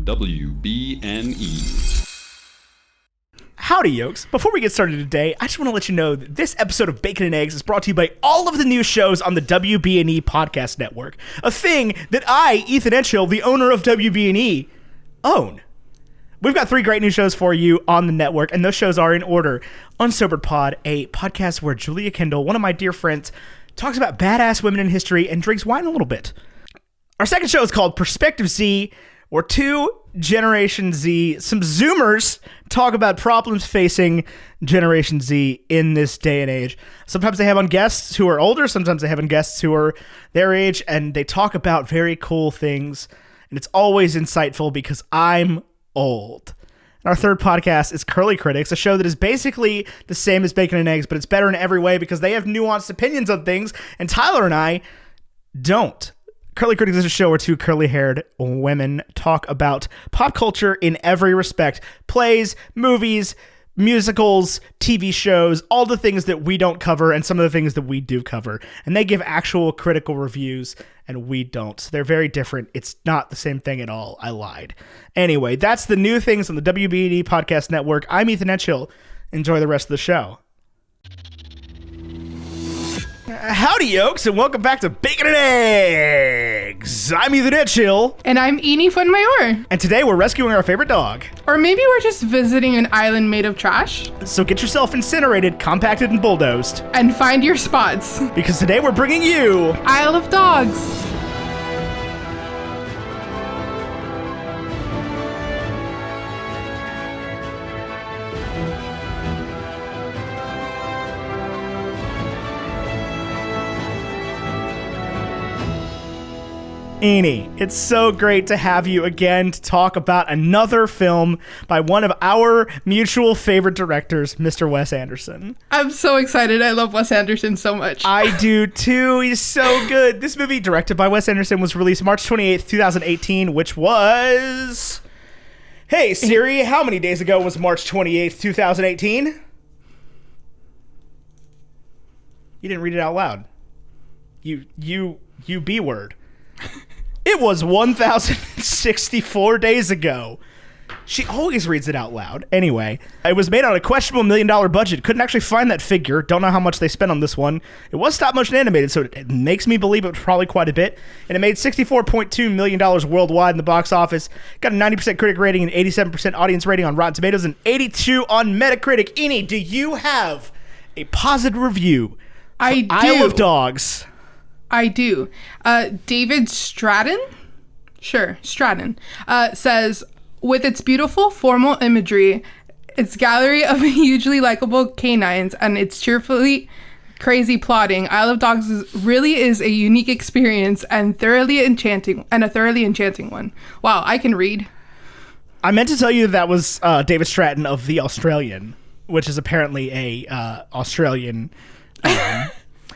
WBNE. Howdy, yokes. Before we get started today, I just want to let you know that this episode of Bacon and Eggs is brought to you by all of the new shows on the WBNE podcast network, a thing that I, Ethan Edgehill, the owner of WBNE, own. We've got 3 great new shows for you on the network, and those shows are in order. Unsobered Pod, a podcast where Julia Kendall, one of my dear friends, talks about badass women in history and drinks wine a little bit. Our second show is called Perspective Z, where 2 Generation Z, some Zoomers, talk about problems facing Generation Z in this day and age. Sometimes they have on guests who are older, sometimes they have on guests who are their age, and they talk about very cool things, and it's always insightful because I'm old. And our third podcast is Curly Critics, a show that is basically the same as Bacon and Eggs, but it's better in every way because they have nuanced opinions on things, and Tyler and I don't. Curly Critics is a show where 2 curly-haired women talk about pop culture in every respect. Plays, movies, musicals, TV shows, all the things that we don't cover and some of the things that we do cover. And they give actual critical reviews, and we don't. So they're very different. It's not the same thing at all. I lied. Anyway, that's the new things on the WBD Podcast Network. I'm Ethan Edgehill. Enjoy the rest of the show. Howdy, yokes, and welcome back to Bacon and Eggs. I'm Ethan Edgehill. And I'm Eni Fuenmayor. And today we're rescuing our favorite dog. Or maybe we're just visiting an island made of trash. So get yourself incinerated, compacted, and bulldozed. And find your spots. Because today we're bringing you... Isle of Dogs. Eni, it's so great to have you again to talk about another film by one of our mutual favorite directors, Mr. Wes Anderson. I'm so excited. I love Wes Anderson so much. I do too. He's so good. This movie, directed by Wes Anderson, was released March 28th, 2018, which was... Hey, Siri, how many days ago was March 28th, 2018? You didn't read it out loud. You B-word. It was 1,064 days ago. She always reads it out loud. Anyway, it was made on a questionable $1 million budget. Couldn't actually find that figure. Don't know how much they spent on this one. It was stop motion animated, so it makes me believe it was probably quite a bit. And it made $64.2 million worldwide in the box office. Got a 90% critic rating and 87% audience rating on Rotten Tomatoes and 82 on Metacritic. Eni, do you have a positive review for Isle of Dogs? I do. David Stratton? Sure, Stratton. Says, with its beautiful formal imagery, its gallery of hugely likable canines, and its cheerfully crazy plotting, Isle of Dogs really is a unique experience and a thoroughly enchanting one. Wow, I can read. I meant to tell you that was David Stratton of The Australian, which is apparently a Australian...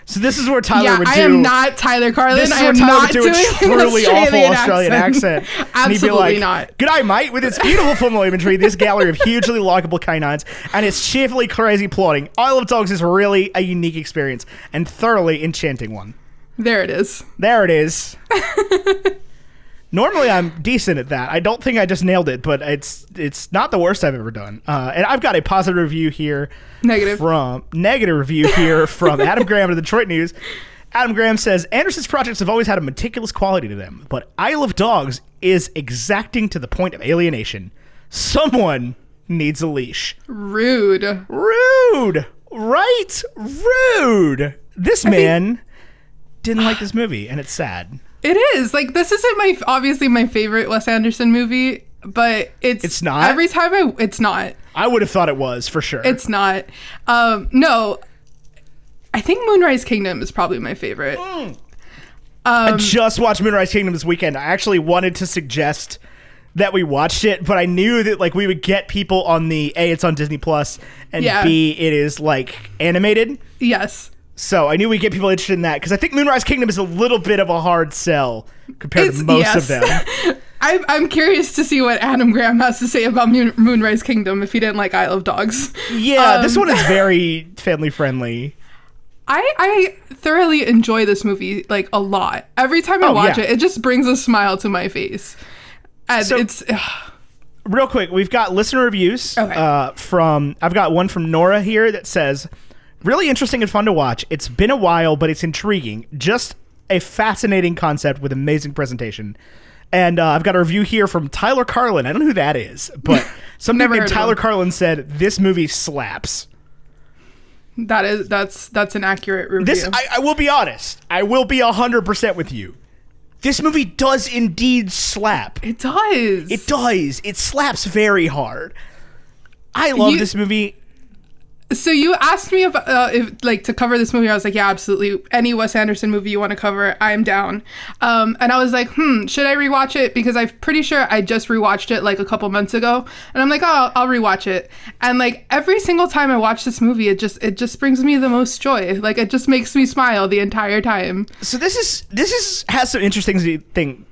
So this is where Tyler would do... I am not Tyler Carlin. This is I where am Tyler not would do doing a truly awful Australian accent. Absolutely and he'd be like, not. G'day, mate. With its beautiful formal imagery, this gallery of hugely likable canines, and its cheerfully crazy plotting, Isle of Dogs is really a unique experience and thoroughly enchanting one. There it is. There it is. Normally, I'm decent at that. I don't think I just nailed it, but it's not the worst I've ever done. And I've got a positive review here. Negative review here from Adam Graham of the Detroit News. Adam Graham says, Anderson's projects have always had a meticulous quality to them, but Isle of Dogs is exacting to the point of alienation. Someone needs a leash. Rude. Right? Rude. This man didn't like this movie, and it's sad. It is. Like, this isn't obviously my favorite Wes Anderson movie, but it's not? Every time it's not. I would have thought it was, for sure. It's not. No. I think Moonrise Kingdom is probably my favorite. I just watched Moonrise Kingdom this weekend. I actually wanted to suggest that we watched it, but I knew that like we would get people on the A, it's on Disney Plus, and B, it is like animated. Yes. So I knew we'd get people interested in that because I think Moonrise Kingdom is a little bit of a hard sell compared to most of them. I'm curious to see what Adam Graham has to say about Moonrise Kingdom if he didn't like Isle of Dogs. Yeah, this one is very family friendly. I thoroughly enjoy this movie like a lot. Every time I watch it, it just brings a smile to my face. And So- it's Real quick, we've got listener reviews. Okay. I've got one from Nora here that says, really interesting and fun to watch. It's been a while, but it's intriguing. Just a fascinating concept with amazing presentation. And I've got a review here from Tyler Carlin. I don't know who that is, but somebody Never named heard of Tyler him. Carlin said, this movie slaps. that's an accurate review. I will be honest. I will be 100% with you. This movie does indeed slap. It does. It does. It slaps very hard. I love this movie. So you asked me about if like to cover this movie. I was like, yeah, absolutely. Any Wes Anderson movie you want to cover, I am down. And I was like, should I rewatch it? Because I'm pretty sure I just rewatched it like a couple months ago. And I'm like, oh, I'll rewatch it. And like every single time I watch this movie, it just brings me the most joy. Like it just makes me smile the entire time. So this has some interesting thing.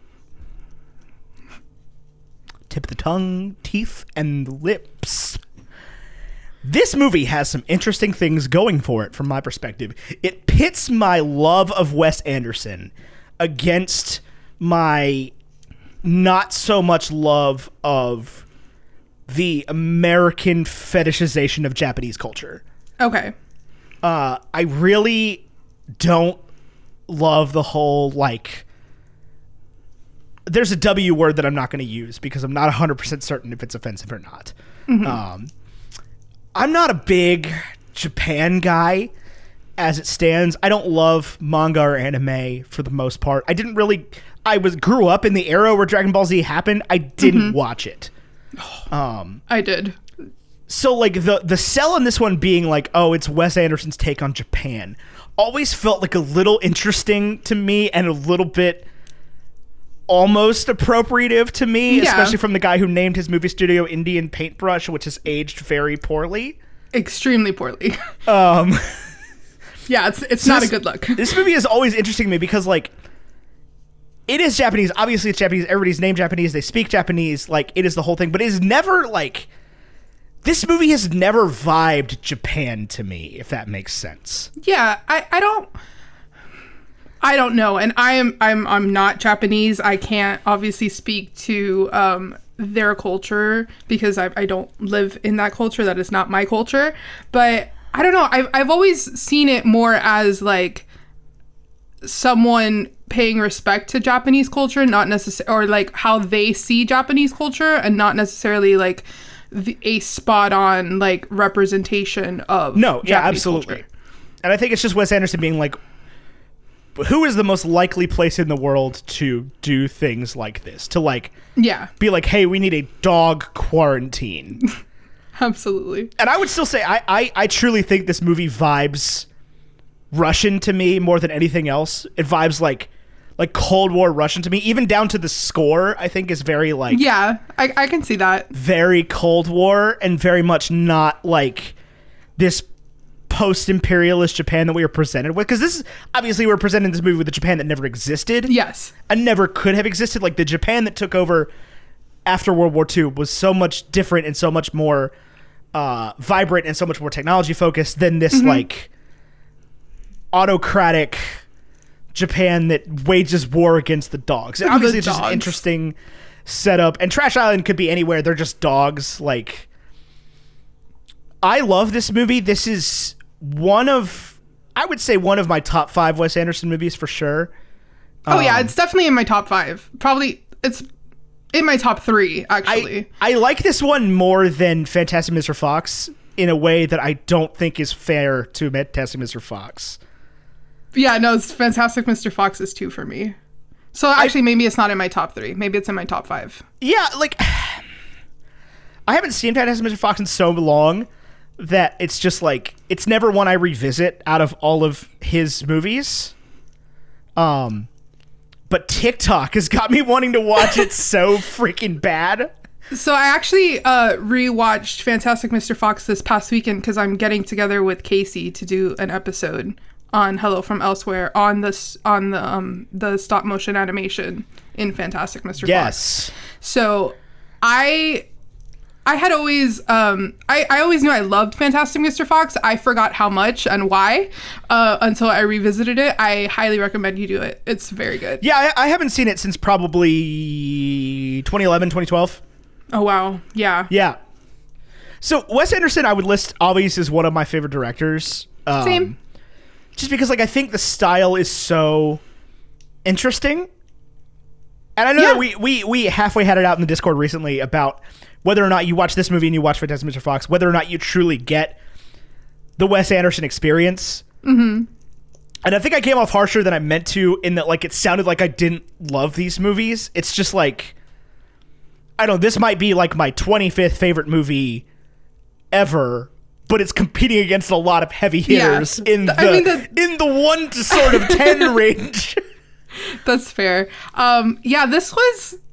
Tip of the tongue, teeth, and lips. This movie has some interesting things going for it from my perspective. It pits my love of Wes Anderson against my not so much love of the American fetishization of Japanese culture. Okay. I really don't love the whole, like, there's a W word that I'm not going to use because I'm not 100% certain if it's offensive or not. I'm not a big Japan guy as it stands. I don't love manga or anime for the most part. Grew up in the era where Dragon Ball Z happened. I didn't watch it. I did. So like the sell on this one being like, oh, it's Wes Anderson's take on Japan, always felt like a little interesting to me and a little bit almost appropriative to me, especially from the guy who named his movie studio Indian Paintbrush, which has aged very poorly. Extremely poorly. Yeah, it's not a good look. This movie is always interesting to me because, like, it is Japanese. Obviously, it's Japanese. Everybody's named Japanese. They speak Japanese. Like, it is the whole thing. But it is never, like... This movie has never vibed Japan to me, if that makes sense. Yeah, I don't know, and I'm not Japanese. I can't obviously speak to their culture because I don't live in that culture. That is not my culture. But I don't know. I've always seen it more as like someone paying respect to Japanese culture, not necessarily, or like how they see Japanese culture, and not necessarily like a spot on like representation of Japanese absolutely culture. And I think it's just Wes Anderson being like, who is the most likely place in the world to do things like this? To like, be like, hey, we need a dog quarantine. Absolutely. And I would still say, I truly think this movie vibes Russian to me more than anything else. It vibes like Cold War Russian to me, even down to the score. I think is very like, I can see that. Very Cold War and very much not like this post-imperialist Japan that we were presented with, because this is obviously we're presenting this movie with a Japan that never existed, and never could have existed. Like the Japan that took over after World War II was so much different and so much more vibrant and so much more technology focused than this like autocratic Japan that wages war against the dogs. And obviously it's just an interesting setup, and Trash Island could be anywhere. They're just dogs. Like, I love this movie. This is I would say one of my top 5 Wes Anderson movies for sure. It's definitely in my top 5. Probably it's in my top 3, actually. I like this one more than Fantastic Mr. Fox in a way that I don't think is fair to Fantastic Mr. Fox. Yeah, no, it's Fantastic Mr. Fox is 2 for me. So actually, maybe it's not in my top 3. Maybe it's in my top 5. Yeah, like, I haven't seen Fantastic Mr. Fox in so long that it's just like, it's never one I revisit out of all of his movies. But TikTok has got me wanting to watch it so freaking bad. So I actually rewatched Fantastic Mr. Fox this past weekend because I'm getting together with Casey to do an episode on Hello from Elsewhere on the stop motion animation in Fantastic Mr. Fox. Yes. So I I had always, I always knew I loved Fantastic Mr. Fox. I forgot how much and why until I revisited it. I highly recommend you do it. It's very good. Yeah, I haven't seen it since probably 2011, 2012. Oh, wow. Yeah. Yeah. So Wes Anderson, I would list obviously as one of my favorite directors. Same. Just because, like, I think the style is so interesting. And I know that we halfway had it out in the Discord recently about whether or not you watch this movie and you watch Fantastic Mr. Fox, whether or not you truly get the Wes Anderson experience. Mm-hmm. And I think I came off harsher than I meant to, in that, like, it sounded like I didn't love these movies. It's just like, I don't know, this might be like my 25th favorite movie ever, but it's competing against a lot of heavy hitters in the 1 to sort of 10 range. That's fair.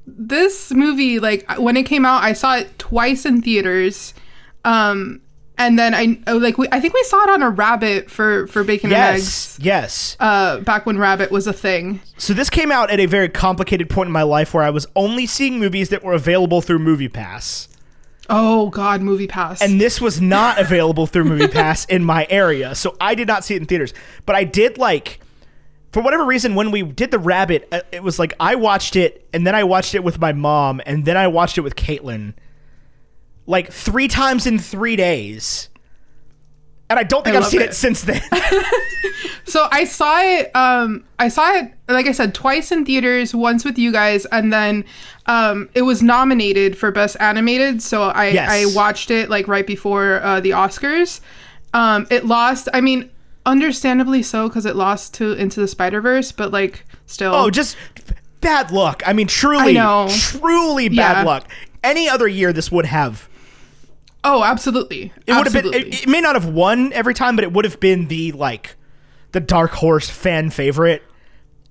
This movie, like, when it came out, I saw it twice in theaters. And then I think we saw it on a Rabbit for Bacon and Eggs. Yes. Back when Rabbit was a thing. So this came out at a very complicated point in my life where I was only seeing movies that were available through MoviePass. Oh God, MoviePass. And this was not available through MoviePass in my area, so I did not see it in theaters. But I did, like, for whatever reason, when we did the Rabbit, it was like I watched it, and then I watched it with my mom, and then I watched it with Caitlin, like 3 times in 3 days. And I don't think I've seen it since then. So I saw it, like I said, twice in theaters, once with you guys, and then it was nominated for Best Animated, so I watched it, like, right before the Oscars. It lost, I mean, understandably so, because it lost to Into the Spider-Verse, but, like, still. Oh, just bad luck. I mean, truly bad luck. Any other year, this would have. Oh, absolutely. It would have been. It may not have won every time, but it would have been the dark horse fan favorite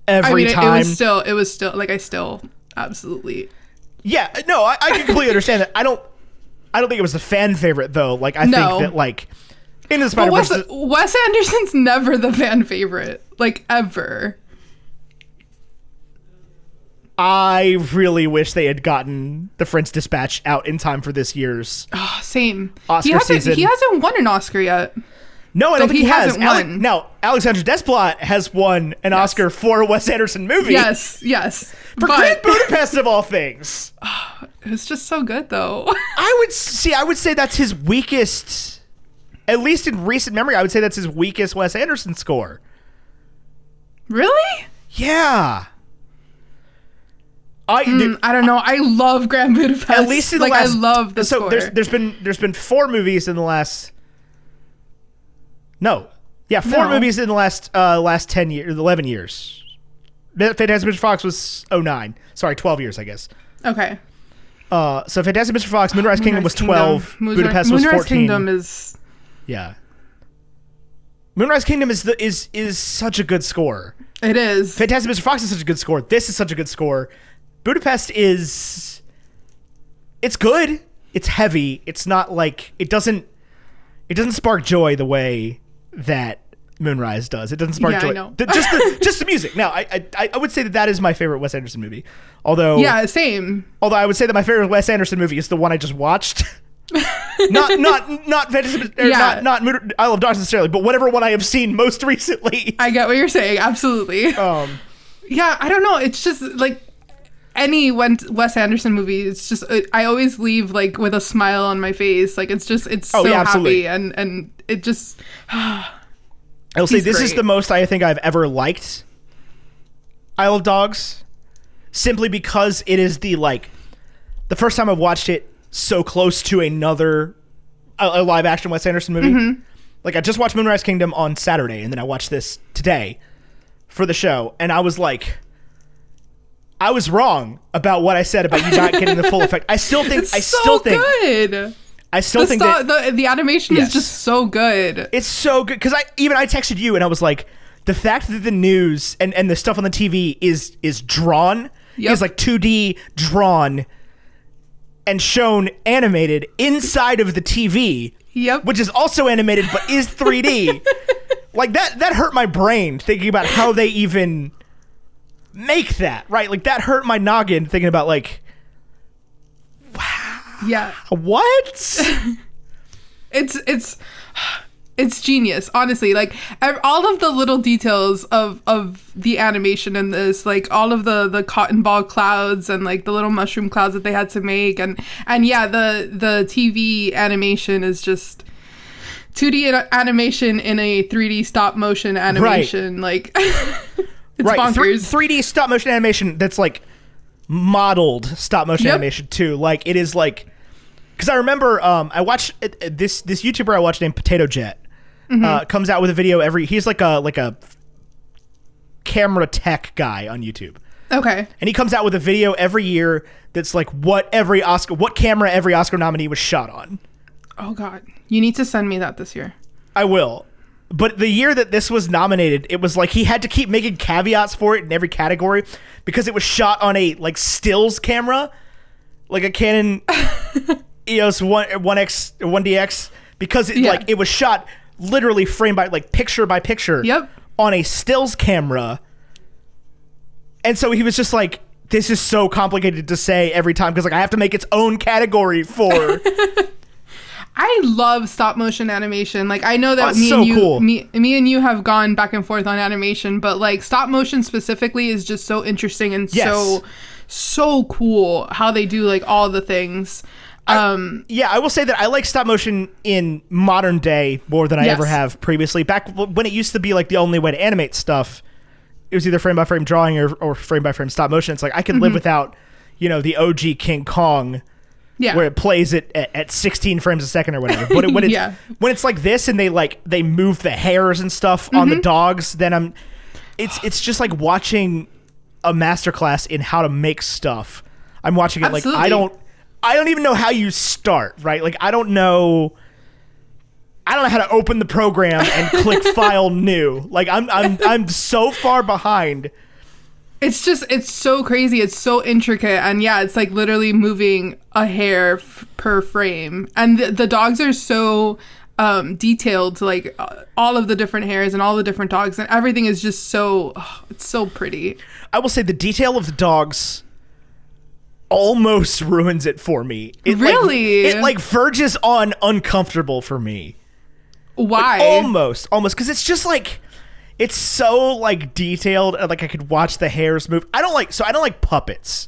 every time. It was still like, I still absolutely. Yeah, no, I completely understand that. I don't think it was the fan favorite though. Like, I think that, like, in the Spider-Verse, Wes Anderson's never the fan favorite, like, ever. I really wish they had gotten The French Dispatch out in time for this year's same Oscar season. He hasn't won an Oscar yet. No, I don't think he has. Won. Now, Alexandre Desplat has won an Oscar for a Wes Anderson movie. Yes. For Grand Budapest, of all things. It was just so good, though. I would say that's his weakest, at least in recent memory, I would say that's his weakest Wes Anderson score. Really? Yeah. I don't know. I love Grand Budapest. At least in the last, I love the score. There's been 4 movies in the last. Four movies in the last 10 years, 11 years. Fantastic Mr. Fox was 09. Sorry, 12 years, I guess. Okay. So Fantastic Mr. Fox, Moonrise Kingdom was 12. Budapest was 14. Moonrise Kingdom is. Yeah. Moonrise Kingdom is such a good score. It is. Fantastic Mr. Fox is such a good score. This is such a good score. Budapest is. It's good. It's heavy. It's not like it doesn't spark joy the way that Moonrise does. It doesn't spark joy. I know. Just the music. Now, I would say that is my favorite Wes Anderson movie. Although same. Although I would say that my favorite Wes Anderson movie is the one I just watched. not Fantasy, not I Love Darkness necessarily, but whatever one I have seen most recently. I get what you're saying. Absolutely. Yeah, I don't know. It's just like any Wes Anderson movie. It's just I always leave, like, with a smile on my face. Like, it's so happy and it just. I'll say this is the most I think I've ever liked Isle of Dogs, simply because it is the first time I've watched it so close to another a live action Wes Anderson movie. Mm-hmm. Like, I just watched Moonrise Kingdom on Saturday, and then I watched this today for the show, and I was like, I was wrong about what I said about you not getting the full effect. I still think good. I still think that the animation is just so good. It's so good because I texted you and I was like, the fact that the news and the stuff on the TV is drawn, is like 2D drawn and shown animated inside of the TV, which is also animated but is 3D. Like, that hurt my brain thinking about how they even make that, right? Like, that hurt my noggin thinking about, like, Yeah. What? It's genius, honestly. Like all of the little details of the animation in this, like all of the cotton ball clouds and like the little mushroom clouds that they had to make, and yeah, the TV animation is just 2D animation in a 3D stop motion animation. Right. Like it's bonkers. 3D stop motion animation that's like modeled stop motion animation too. Like it is like, because I remember I watched this YouTuber I watched named Potato Jet. Comes out with a video he's like a camera tech guy on YouTube. Okay. And he comes out with a video every year that's like what camera every Oscar nominee was shot on. Oh God. You need to send me that this year. I will. But the year that this was nominated, it was like he had to keep making caveats for it in every category because it was shot on a like stills camera, like a Canon EOS 1X 1DX, because it was shot literally frame by like picture by picture on a stills camera. And so he was just like, this is so complicated to say every time because like I have to make its own category for I love stop motion animation. Like I know that cool. me and you have gone back and forth on animation, but like stop motion specifically is just so interesting and so cool how they do like all the things. I will say that I like stop motion in modern day more than I ever have previously. Back when it used to be like the only way to animate stuff, it was either frame by frame drawing or frame by frame stop motion. It's like I could live without, the OG King Kong, where it plays it at 16 frames a second or whatever. But when it's like this and they move the hairs and stuff on the dogs, then it's just like watching a masterclass in how to make stuff. I'm watching it like I don't even know how you start, right? Like I don't know how to open the program and click file new. Like I'm so far behind. It's so crazy. It's so intricate, and it's like literally moving a hair per frame. And the dogs are so detailed, like all of the different hairs and all the different dogs, and everything is just it's so pretty. I will say the detail of the dogs almost ruins it for me. It verges on uncomfortable for me. Why? Like, almost because it's just like it's so like detailed and like I could watch the hairs move. I don't like puppets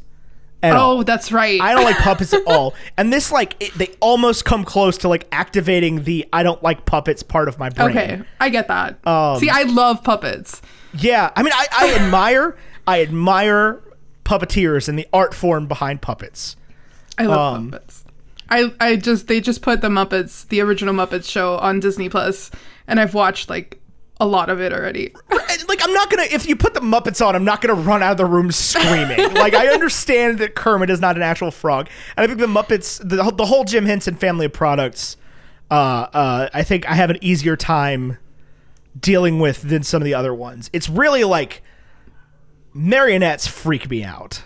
at all. Oh, that's right. I don't like puppets at all. And this they almost come close to like activating the I don't like puppets part of my brain. Okay, I get that. See, I love puppets. Yeah, I mean I admire puppeteers and the art form behind puppets. I love puppets. They just put the original Muppets show on Disney Plus, and I've watched like a lot of it already. Like I'm not gonna, if you put the Muppets on, I'm not gonna run out of the room screaming. Like I understand that Kermit is not an actual frog, and I think the Muppets, the whole Jim Henson family of products, I think I have an easier time dealing with than some of the other ones. It's really like marionettes freak me out.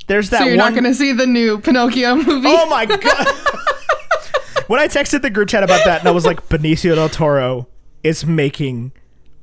There's that. So you're not going to see the new Pinocchio movie? Oh my god! When I texted the group chat about that, and I was like, Benicio del Toro is making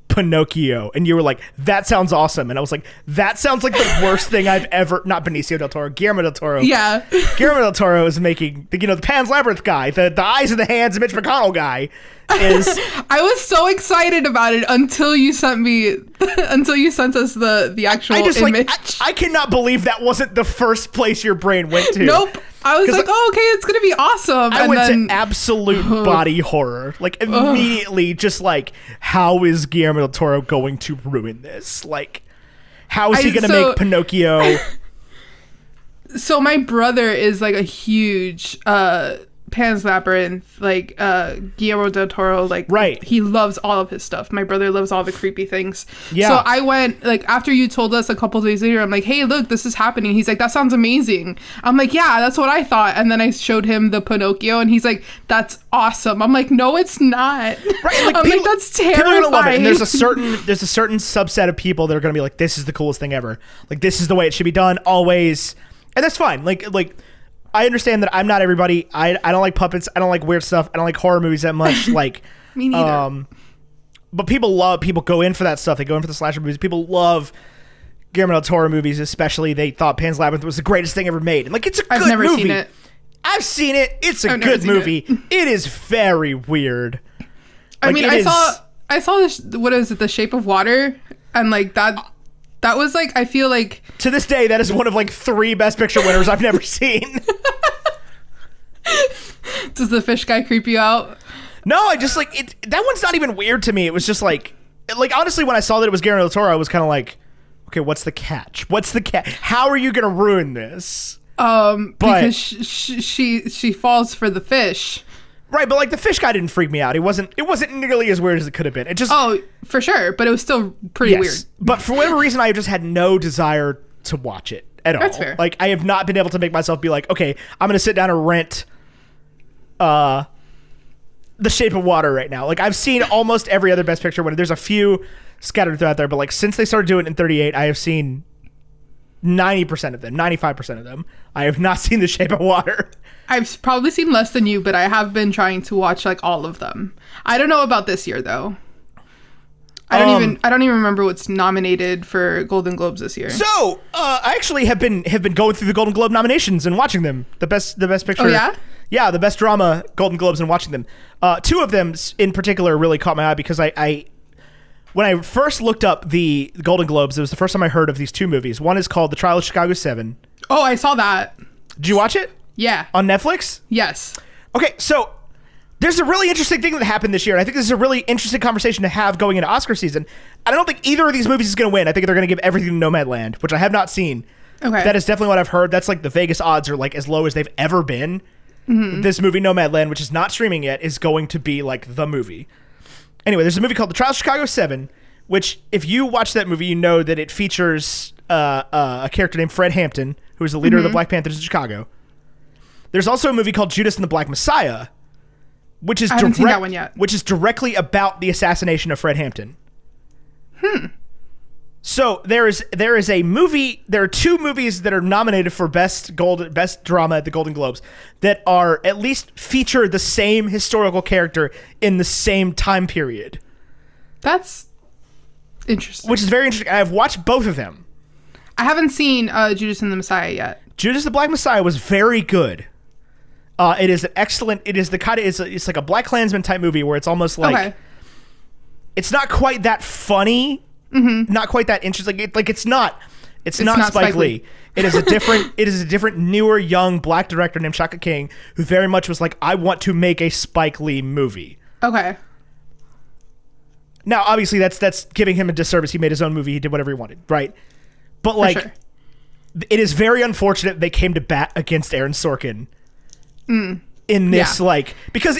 Pinocchio, and you were like, that sounds awesome, and I was like, that sounds like the worst thing I've ever. Not Benicio del Toro, Guillermo del Toro. Yeah, Guillermo del Toro is making the Pan's Labyrinth guy, the eyes and the hands, Mitch McConnell guy. I was so excited about it until you sent us the actual image. I cannot believe that wasn't the first place your brain went to. Nope. I was like, oh, okay, it's gonna be awesome. I went to absolute body horror. Like immediately, just like, how is Guillermo del Toro going to ruin this? Like, how is he gonna make Pinocchio? So my brother is like a huge Pan's Labyrinth, like Guillermo del Toro, like right. He loves all of his stuff. My brother loves all the creepy things. Yeah. So I went, like, after you told us a couple days later, I'm like, hey, look, this is happening. He's like, that sounds amazing. I'm like, yeah, that's what I thought. And then I showed him the Pinocchio, and he's like, that's awesome. I'm like, no, it's not. Right. Like, I'm like, that's terrifying. People are gonna love it. And there's a certain subset of people that are gonna be like, this is the coolest thing ever. Like, this is the way it should be done always, and that's fine. Like. I understand that I'm not everybody. I don't like puppets. I don't like weird stuff. I don't like horror movies that much. Like me neither. But people go in for that stuff. They go in for the slasher movies. People love Guillermo del Toro movies, especially. They thought Pan's Labyrinth was the greatest thing ever made. And like, it's a good movie. I've never seen it. I've seen it. It's a I've never good seen movie. It is very weird. I mean, I saw this, what is it, The Shape of Water, and like that was like, I feel like to this day that is one of like 3 Best Picture winners I've never seen. Does the fish guy creep you out? No, I just like it. That one's not even weird to me. It was just like honestly, when I saw that it was Guillermo del Toro, I was kind of like, okay, what's the catch? What's the catch? How are you gonna ruin this? Because she falls for the fish. Right, but like the fish guy didn't freak me out. It wasn't nearly as weird as it could have been. It just for sure, but it was still pretty weird. But for whatever reason, I just had no desire to watch it at all. That's fair. Like I have not been able to make myself be like, okay, I'm gonna sit down and rent The Shape of Water right now. Like I've seen almost every other Best Picture winner. There's a few scattered throughout there, but like since they started doing it in 38, I have seen 90% of them, 95% of them. I have not seen The Shape of Water. I've probably seen less than you, but I have been trying to watch like all of them. I don't know about this year though. I don't even remember what's nominated for Golden Globes this year. So I actually have been going through the Golden Globe nominations and watching them. The best picture. Oh yeah? Yeah, the best drama Golden Globes and watching them. 2 of them in particular really caught my eye because I when I first looked up the Golden Globes, it was the first time I heard of these 2 movies. One is called The Trial of Chicago 7. Oh, I saw that. Did you watch it? Yeah. On Netflix? Yes. Okay, so there's a really interesting thing that happened this year, and I think this is a really interesting conversation to have going into Oscar season. I don't think either of these movies is going to win. I think they're going to give everything to Nomadland, which I have not seen. Okay. That is definitely what I've heard. That's like the Vegas odds are like as low as they've ever been. Mm-hmm. This movie, Nomadland, which is not streaming yet, is going to be like the movie. Anyway, there's a movie called The Trial of Chicago 7, which if you watch that movie, you know that it features a character named Fred Hampton, who is the leader of the Black Panthers in Chicago. There's also a movie called Judas and the Black Messiah, which is I haven't seen that one yet. Which is directly about the assassination of Fred Hampton. So there is a movie. There are 2 movies that are nominated for best drama at the Golden Globes that are at least feature the same historical character in the same time period. That's interesting. Which is very interesting. I've watched both of them. I haven't seen Judas and the Messiah yet. Judas the Black Messiah was very good. It is an excellent. It is the kind of. It's like a Black Klansman type movie where it's almost like. It's not quite that funny. Mm-hmm. Not quite that interesting. It's not Spike Lee. It is a different, newer, young Black director named Shaka King who very much was like, I want to make a Spike Lee movie. Okay. Now, obviously, that's giving him a disservice. He made his own movie. He did whatever he wanted, right? But like, sure. It is very unfortunate they came to bat against Aaron Sorkin. In this, because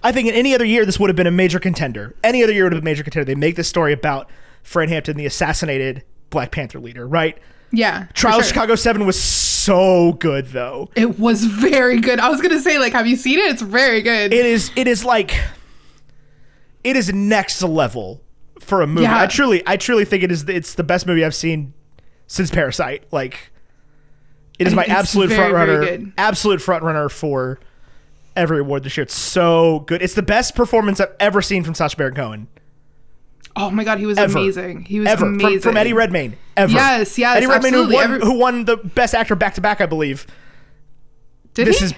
I think in any other year this would have been a major contender. Any other year would have been a major contender. They make this story about Fred Hampton, the assassinated Black Panther leader, right? Yeah. Trial of Chicago 7 was so good, though. It was very good. I was gonna say, like, have you seen it? It's very good. It is next level for a movie. Yeah. I truly think it's the best movie I've seen since Parasite. Like, it is my absolute front runner for every award this year. It's so good. It's the best performance I've ever seen from Sacha Baron Cohen. Oh my God, he was amazing. He was amazing. From Eddie Redmayne. Ever. Yes, Eddie Redmayne, absolutely. who won the Best Actor back-to-back, I believe. Did he?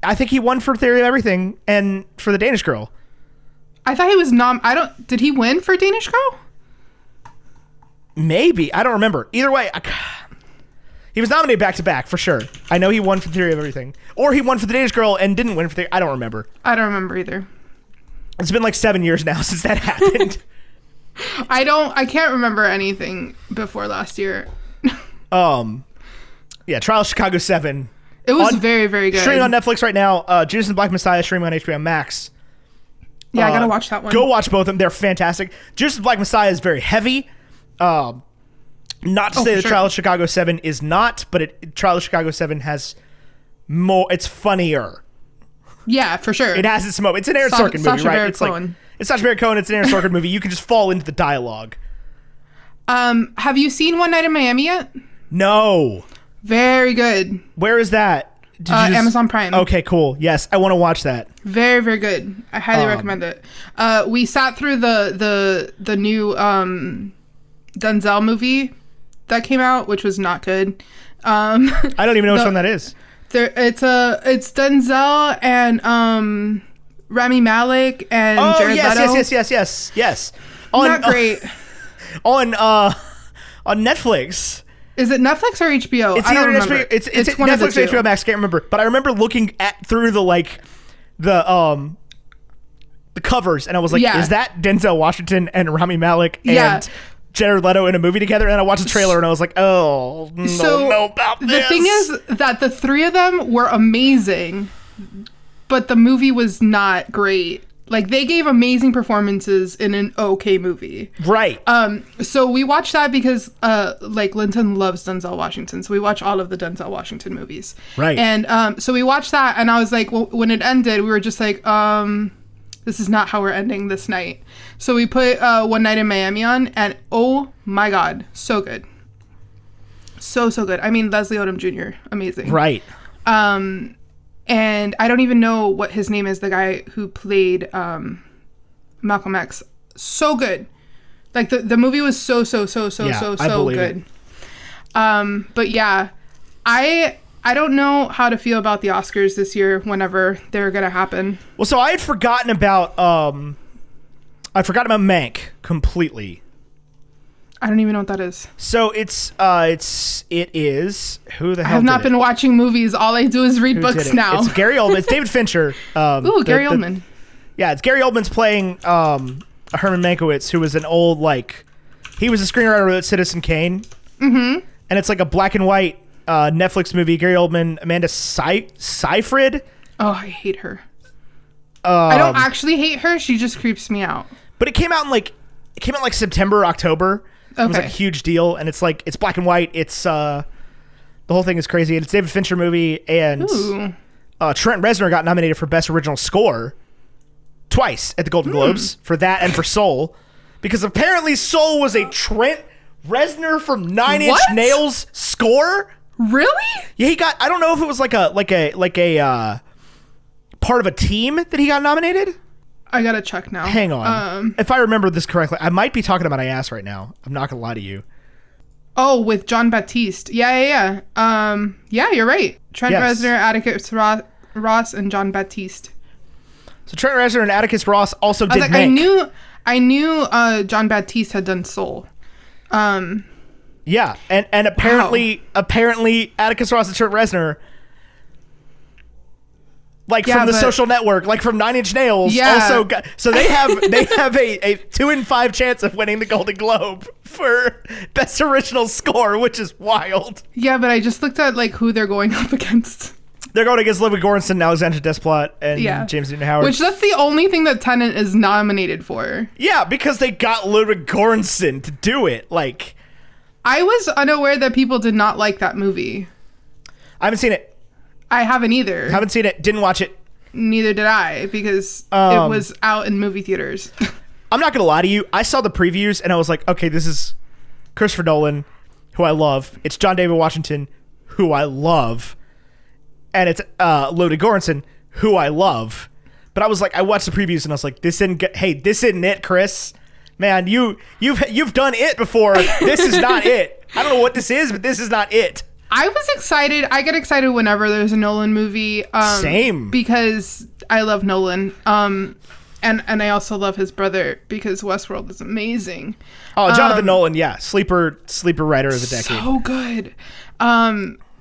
I think he won for Theory of Everything and for The Danish Girl. I thought he was did he win for Danish Girl? Maybe. I don't remember. Either way, he was nominated back-to-back, for sure. I know he won for Theory of Everything. Or he won for The Danish Girl and didn't win for Theory. I don't remember. I don't remember either. It's been like 7 years now since that happened. I can't remember anything before last year. Yeah, Trial of Chicago 7. It was very, very good. Streaming on Netflix right now. Judas and the Black Messiah streaming on HBO Max. Yeah, I gotta watch that one. Go watch both of them. They're fantastic. Judas and the Black Messiah is very heavy. Not to say that Trial of Chicago 7 is not, but Trial of Chicago 7 has more. It's funnier. Yeah, for sure. It has its moment. It's an Aaron Sorkin movie, right? It's Sacha Baron Cohen. It's an Aaron Sorkin movie. You can just fall into the dialogue. Have you seen One Night in Miami yet? No. Very good. Where is that? Amazon Prime. Okay, cool. Yes, I want to watch that. Very, very good. I highly recommend it. We sat through the new Denzel movie that came out, which was not good. I don't even know which one that is. It's Denzel and Rami Malek and Jared Leto. Yes. Not great. On Netflix. Is it Netflix or HBO? It's I don't either remember. HBO, it's one of the Netflix or two. HBO Max. Can't remember, but I remember looking through the covers, and I was like, Yeah. "Is that Denzel Washington and Rami Malek and Yeah. Jared Leto in a movie together?" And I watched the trailer, and I was like, "Oh, So know about this." the thing is that the three of them were amazing, but the movie was not great. Like, they gave amazing performances in an okay movie. Right. So we watched that because Linton loves Denzel Washington, so we watch all of the Denzel Washington movies. Right. And so we watched that, and I was like, well, when it ended, we were just like, this is not how we're ending this night. So we put One Night in Miami on, and oh my god, so good. So good. I mean, Leslie Odom Jr., amazing. Right. And I don't even know what his name is, the guy who played Malcolm X. So good. Like, the movie was so good. But yeah, I don't know how to feel about the Oscars this year whenever they're going to happen. Well, so I had forgotten about Mank completely. I don't even know what that is. So it is who the hell? I have not did been watching movies. All I do is read Who books did it? now. It's Gary Oldman. It's David Fincher. Ooh, Gary Oldman. Yeah, it's Gary Oldman's playing Herman Mankiewicz, who was an old, he was a screenwriter who wrote Citizen Kane. Mm-hmm. And it's like a black and white Netflix movie. Gary Oldman, Amanda Seyfried. Oh, I hate her. I don't actually hate her. She just creeps me out. But it came out in September, October. It was like a huge deal, and it's black and white. It's the whole thing is crazy, and it's a David Fincher movie, and Trent Reznor got nominated for Best Original Score twice at the Golden Globes for that and for Soul, because apparently Soul was a Trent Reznor from Nine Inch Nails score. Really? Yeah, he got. I don't know if it was like a part of a team that he got nominated. I gotta check now. Hang on. If I remember this correctly, I might be talking about my ass right now. I'm not gonna lie to you. Oh, with John Baptiste. Yeah. Yeah, you're right. Trent Reznor, Atticus Ross, and John Baptiste. So Trent Reznor and Atticus Ross also did Mank. I knew John Baptiste had done Soul. Yeah, and apparently Atticus Ross and Trent Reznor, from the Social Network, from Nine Inch Nails, also got, so they have a 2 in 5 chance of winning the Golden Globe for Best Original Score, which is wild. Yeah, but I just looked at who they're going up against. They're going against Ludwig Göransson, Alexander Desplat, and James Newton Howard. Which that's the only thing that Tenet is nominated for. Yeah, because they got Ludwig Göransson to do it. I was unaware that people did not like that movie. I haven't seen it. I haven't either. Haven't seen it. Didn't watch it. Neither did I, because it was out in movie theaters. I'm not going to lie to you. I saw the previews and I was like, okay, this is Christopher Nolan, who I love. It's John David Washington, who I love. And it's Ludwig Göransson, who I love. But I was like, I watched the previews and I was like, this isn't it, Chris. Man, you've done it before. This is not it. I don't know what this is, but this is not it. I was excited. I get excited whenever there's a Nolan movie. Same. Because I love Nolan. And I also love his brother because Westworld is amazing. Oh, Jonathan Nolan, yeah. Sleeper writer of the decade. So good.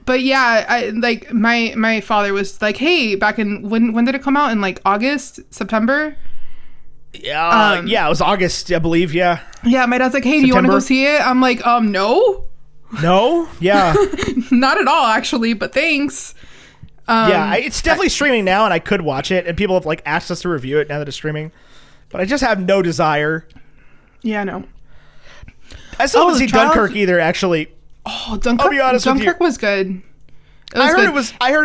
But yeah, I my father was like, hey, back in when did it come out? In August, September? Yeah, it was August, I believe, yeah. Yeah, my dad's like, hey, do you want to go see it? I'm like, no. No? Yeah. Not at all, actually, but thanks. Yeah, it's definitely streaming now, and I could watch it, and people have asked us to review it now that it's streaming. But I just have no desire. Yeah, no. I still haven't seen Dunkirk either, actually. Oh, Dunkirk! I'll be honest with you. Dunkirk was good. I heard it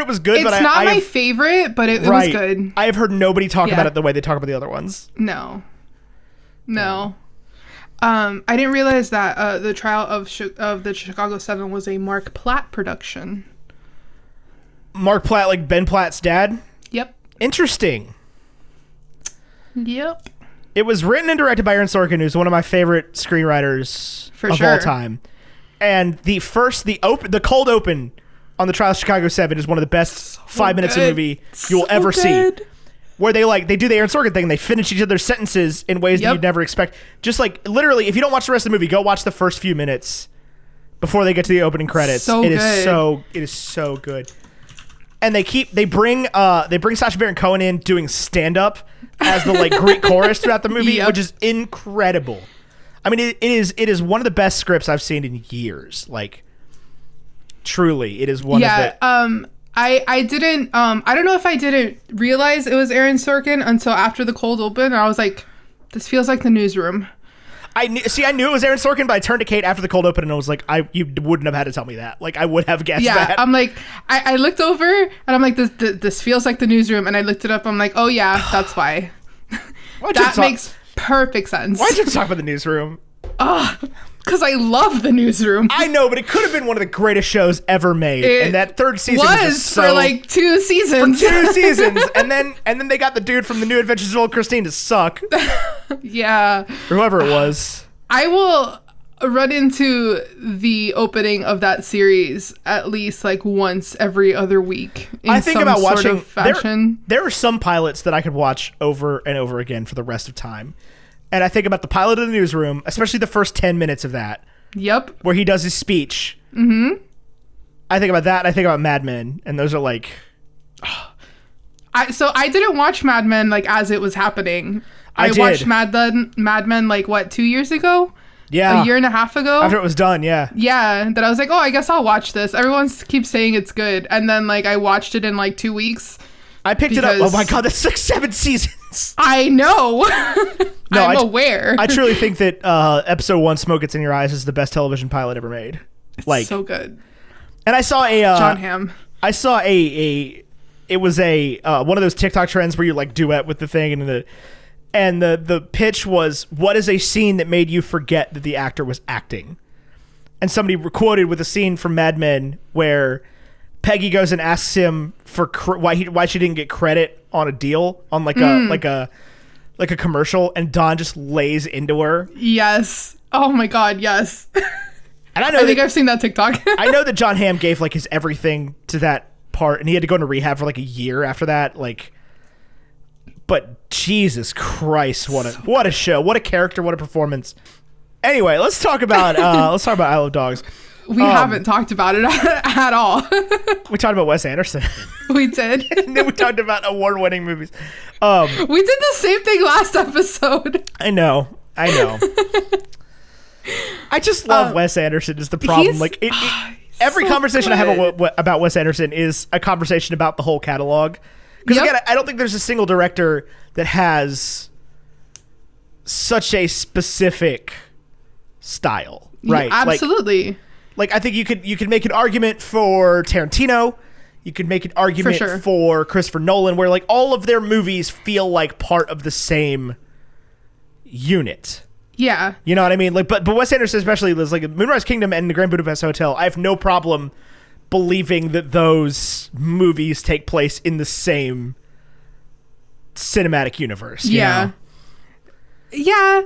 was good, but it's not my favorite, but it was good. I have heard nobody talk about it the way they talk about the other ones. No. I didn't realize that the trial of the Chicago 7 was a Mark Platt production. Mark Platt, like Ben Platt's dad? Yep. Interesting. Yep. It was written and directed by Aaron Sorkin, who's one of my favorite screenwriters of all time. And the cold open on the Trial of Chicago 7 is one of the best 5 minutes of movie you will ever see. Where they do the Aaron Sorkin thing and they finish each other's sentences in ways that you'd never expect. Just like literally, if you don't watch the rest of the movie, go watch the first few minutes before they get to the opening credits. It is so good. And they bring Sacha Baron Cohen in doing stand up as the like Greek chorus throughout the movie, which is incredible. I mean, it is one of the best scripts I've seen in years. Like, truly, it is one of the. I didn't I don't know if I didn't realize it was Aaron Sorkin until after the cold open, and I was like, this feels like The Newsroom. I knew it was Aaron Sorkin, but I turned to Kate after the cold open and I was like, you wouldn't have had to tell me that. Like, I would have guessed that. I'm like, I looked over and I'm like, this feels like The Newsroom, and I looked it up. I'm like, oh yeah, that's why. That makes perfect sense. Why'd you talk about The Newsroom? Because I love The Newsroom. I know, but it could have been one of the greatest shows ever made. And that third season was for like 2 seasons. And then they got the dude from The New Adventures of Old Christine to suck. Yeah. Or whoever it was. I will run into the opening of that series at least like once every other week. I think about watching fashion. There are some pilots that I could watch over and over again for the rest of time. And I think about the pilot of The Newsroom, especially the first 10 minutes of that. Yep. Where he does his speech. Mm-hmm. I think about that, and I think about Mad Men, and those are like... So I didn't watch Mad Men like as it was happening. I watched Mad Men like, what, 2 years ago? Yeah. A year and a half ago? After it was done, yeah. Yeah, that I was like, oh, I guess I'll watch this. Everyone keeps saying it's good. And then like I watched it in like 2 weeks. I picked it up. Oh my God, that's like 7 seasons. I know. No, I'm aware. I truly think that episode 1, Smoke Gets in Your Eyes, is the best television pilot ever made. It's so good. And I saw a John Hamm. I saw it was one of those TikTok trends where you like duet with the thing, and the pitch was, what is a scene that made you forget that the actor was acting? And somebody quoted with a scene from Mad Men where Peggy goes and asks him for why she didn't get credit on a deal on like a commercial, and Don just lays into her. Yes. Oh my God, yes. And I think I've seen that TikTok. I know that John Hamm gave like his everything to that part, and he had to go into rehab for like a year after that. Like, but Jesus Christ, what a show, what a character, what a performance. Anyway, let's talk about I Love Dogs. We haven't talked about it at all. We talked about Wes Anderson. We did. And then we talked about award-winning movies. We did the same thing last episode. I know. I just love Wes Anderson is the problem. Like every conversation I have about Wes Anderson is a conversation about the whole catalog. Because again, I don't think there's a single director that has such a specific style, right? Yeah, absolutely. Like I think you could make an argument for Tarantino. You could make an argument for Christopher Nolan, where like all of their movies feel like part of the same unit. Yeah. You know what I mean? Like, but Wes Anderson especially is like Moonrise Kingdom and The Grand Budapest Hotel. I have no problem believing that those movies take place in the same cinematic universe. You know? Yeah.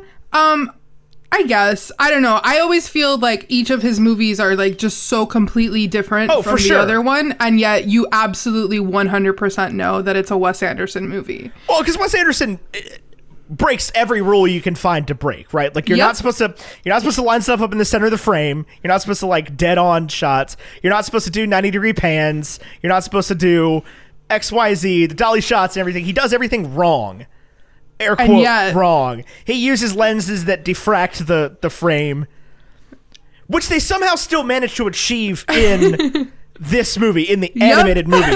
I guess. I don't know. I always feel like each of his movies are like just so completely different from the other one, and yet you absolutely 100% know that it's a Wes Anderson movie. Well, because Wes Anderson breaks every rule you can find to break, right? Like you're not supposed to line stuff up in the center of the frame. You're not supposed to like dead on shots. You're not supposed to do 90-degree pans. You're not supposed to do XYZ, the dolly shots and everything. He does everything wrong. Air quote wrong. He uses lenses that diffract the frame, which they somehow still managed to achieve in this movie, in the animated movie.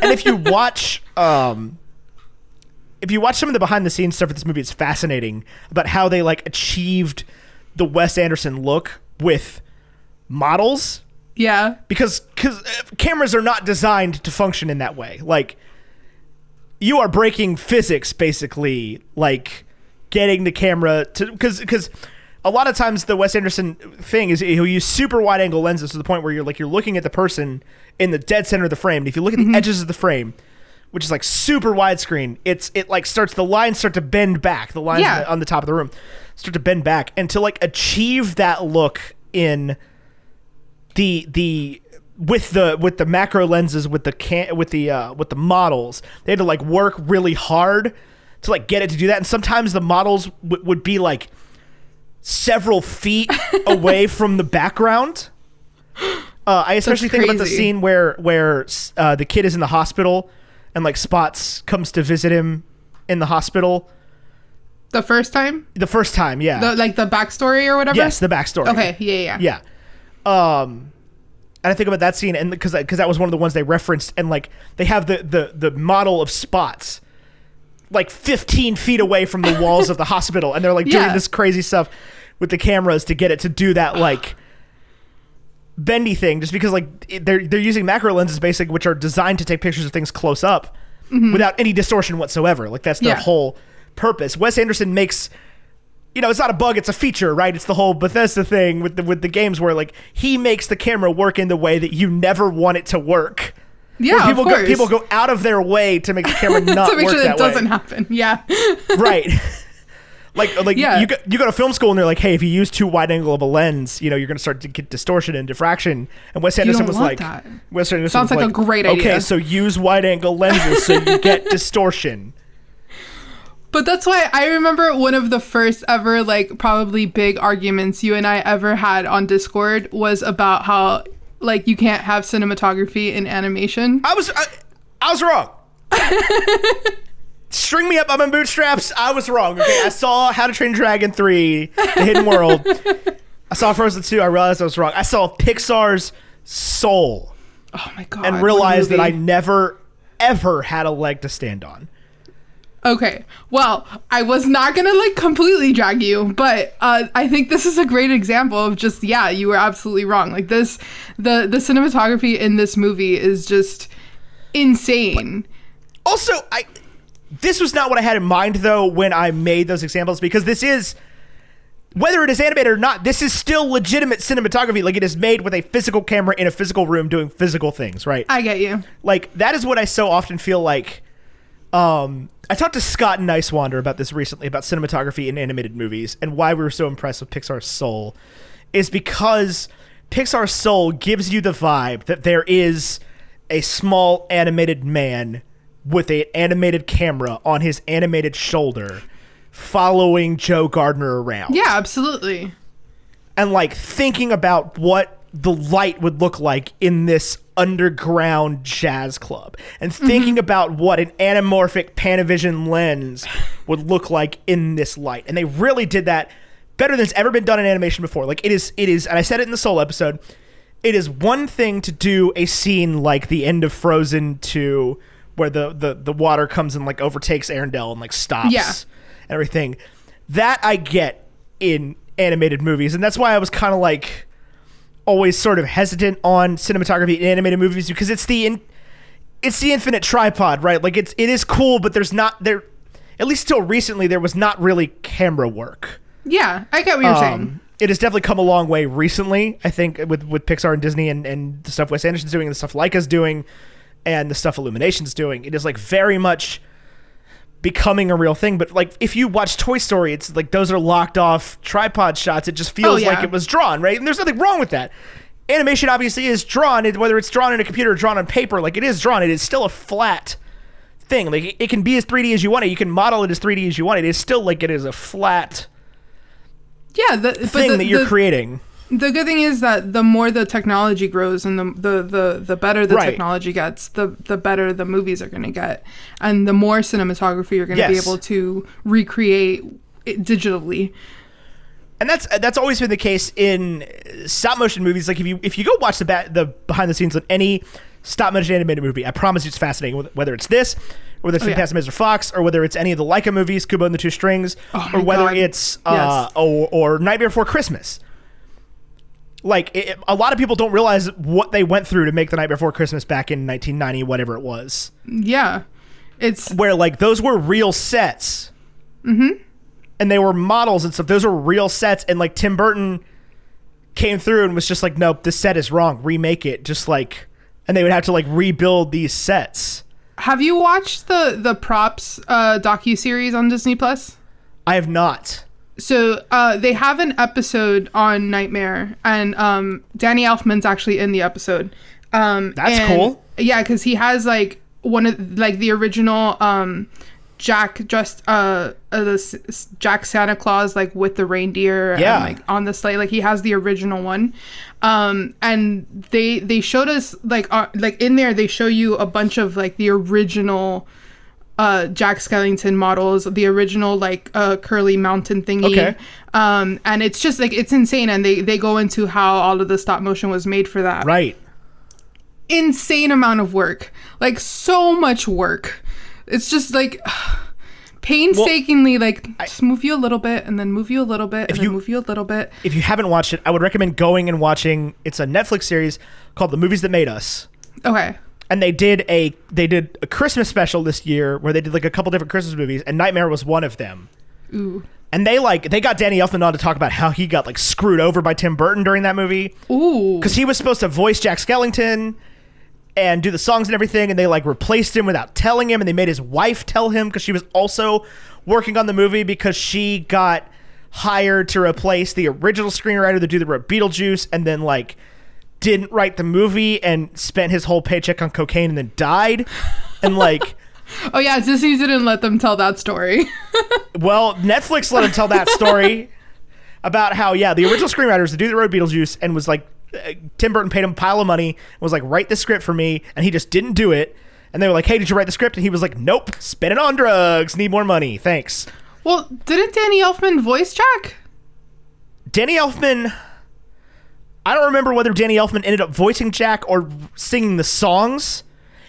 And if you watch some of the behind the scenes stuff of this movie, it's fascinating about how they like achieved the Wes Anderson look with models. Yeah. Because cameras are not designed to function in that way. Like, you are breaking physics, basically, like getting the camera to, because a lot of times the Wes Anderson thing is he'll use super wide angle lenses to the point where you're looking at the person in the dead center of the frame. And if you look at the edges of the frame, which is like super widescreen, the lines start to bend back. The lines on the top of the room start to bend back, and to like achieve that look in the with the macro lenses with the models, they had to like work really hard to like get it to do that, and sometimes the models would be like several feet away from the background. I especially think about the scene where the kid is in the hospital and like Spots comes to visit him in the hospital. The first time, yeah. The backstory or whatever. Yes, the backstory. Okay, yeah. And I think about that scene, and because that was one of the ones they referenced, and like they have the model of Spots like 15 feet away from the walls of the hospital, and they're like doing this crazy stuff with the cameras to get it to do that like bendy thing, just because like they're using macro lenses basically, which are designed to take pictures of things close up without any distortion whatsoever. Like that's their whole purpose. Wes Anderson makes, it's not a bug, it's a feature, right? It's the whole Bethesda thing with the games where like he makes the camera work in the way that you never want it to work. Yeah, people of course. People go out of their way to make the camera not to make work sure that doesn't way. happen. Yeah. Right. Like you go to film school and they're like, hey, if you use too wide angle of a lens, you're going to start to get distortion and diffraction. And Wes Anderson was like, sounds like a great idea. Okay, so use wide angle lenses so you get distortion. But that's why I remember one of the first ever, like, probably big arguments you and I ever had on Discord was about how, like, you can't have cinematography in animation. I was wrong. String me up on my bootstraps. I was wrong. Okay, I saw How to Train Your Dragon 3, The Hidden World. I saw Frozen 2. I realized I was wrong. I saw Pixar's Soul. Oh my God. And realized that I never, ever had a leg to stand on. Okay, well, I was not gonna like completely drag you, but I think this is a great example of just, you were absolutely wrong. Like this, the cinematography in this movie is just insane. But also, this was not what I had in mind though when I made those examples, because this is, whether it is animated or not, this is still legitimate cinematography. Like it is made with a physical camera in a physical room doing physical things, right? I get you. Like that is what I so often feel like. I talked to Scott Nicewander about this recently, about cinematography in animated movies, and why we were so impressed with Pixar's Soul is because Pixar's Soul gives you the vibe that there is a small animated man with an animated camera on his animated shoulder following Joe Gardner around. Yeah, absolutely. And like thinking about what the light would look like in this underground jazz club, and thinking about what an anamorphic Panavision lens would look like in this light. And they really did that better than it's ever been done in animation before. Like it is, and I said it in the Soul episode, it is one thing to do a scene like the end of Frozen 2 where the water comes and like overtakes Arendelle and like stops and everything. That I get in animated movies, and that's why I was kind of like always sort of hesitant on cinematography in animated movies, because it's the infinite tripod, right? Like it is cool, but there's not there, at least till recently, there was not really camera work. Yeah, I get what you're saying. It has definitely come a long way recently, I think, with Pixar and Disney and the stuff Wes Anderson's doing and the stuff Leica's doing and the stuff Illumination's doing. It is like very much becoming a real thing. But like if you watch Toy Story, it's like those are locked off tripod shots. It just feels like it was drawn, right? And there's nothing wrong with that. Animation obviously is drawn, whether it's drawn in a computer or drawn on paper, like it is drawn. It is still a flat thing. Like it can be as 3D as you want it. You can model it as 3D as you want it. It's still like it is a flat thing that you're creating. The good thing is that the more the technology grows and the better the technology gets, the better the movies are going to get, and the more cinematography you're going to be able to recreate it digitally. And that's always been the case in stop motion movies. Like if you go watch the behind the scenes on any stop motion animated movie, I promise you it's fascinating. Whether it's this, or whether it's Fantastic Mr. Fox, or whether it's any of the Leica movies, Kubo and the Two Strings, or whether it's or Nightmare Before Christmas. Like a lot of people don't realize what they went through to make The Night Before Christmas back in 1990, whatever it was. Yeah, it's where like those were real sets, and they were models and stuff. Those were real sets, and like Tim Burton came through and was just like, nope, this set is wrong. Remake it, just like, and they would have to like rebuild these sets. Have you watched the Props docuseries on Disney Plus? I have not. So they have an episode on Nightmare, and Danny Elfman's actually in the episode. That's cool. Yeah, because he has like one of like the original Jack dressed Jack Santa Claus like with the reindeer and like on the sleigh. Like he has the original one. And they showed us like in there they show you a bunch of like the original Jack Skellington models, the original like curly mountain thingy. Okay. And it's just like it's insane, and they go into how all of the stop motion was made for that. Right. Insane amount of work, like so much work. It's just like painstakingly just move you a little bit and then move you a little bit and then move you a little bit. If you haven't watched it, I would recommend going and watching. It's a Netflix series called The Movies That Made Us. Okay. And they did a Christmas special this year where they did like a couple different Christmas movies, and Nightmare was one of them. Ooh. And they got Danny Elfman on to talk about how he got like screwed over by Tim Burton during that movie. Ooh. Because he was supposed to voice Jack Skellington and do the songs and everything, and they like replaced him without telling him, and they made his wife tell him because she was also working on the movie because she got hired to replace the original screenwriter, the dude that wrote Beetlejuice, and then like didn't write the movie and spent his whole paycheck on cocaine and then died. And like oh yeah, Disney didn't let them tell that story. Well, Netflix let him tell that story about how the original screenwriter was the dude that wrote Beetlejuice and was like Tim Burton paid him a pile of money and was like, write the script for me, and he just didn't do it. And they were like, hey, did you write the script? And he was like, nope, spend it on drugs, need more money, thanks. Well, didn't Danny Elfman voice Jack? Danny Elfman, I don't remember whether Danny Elfman ended up voicing Jack or singing the songs.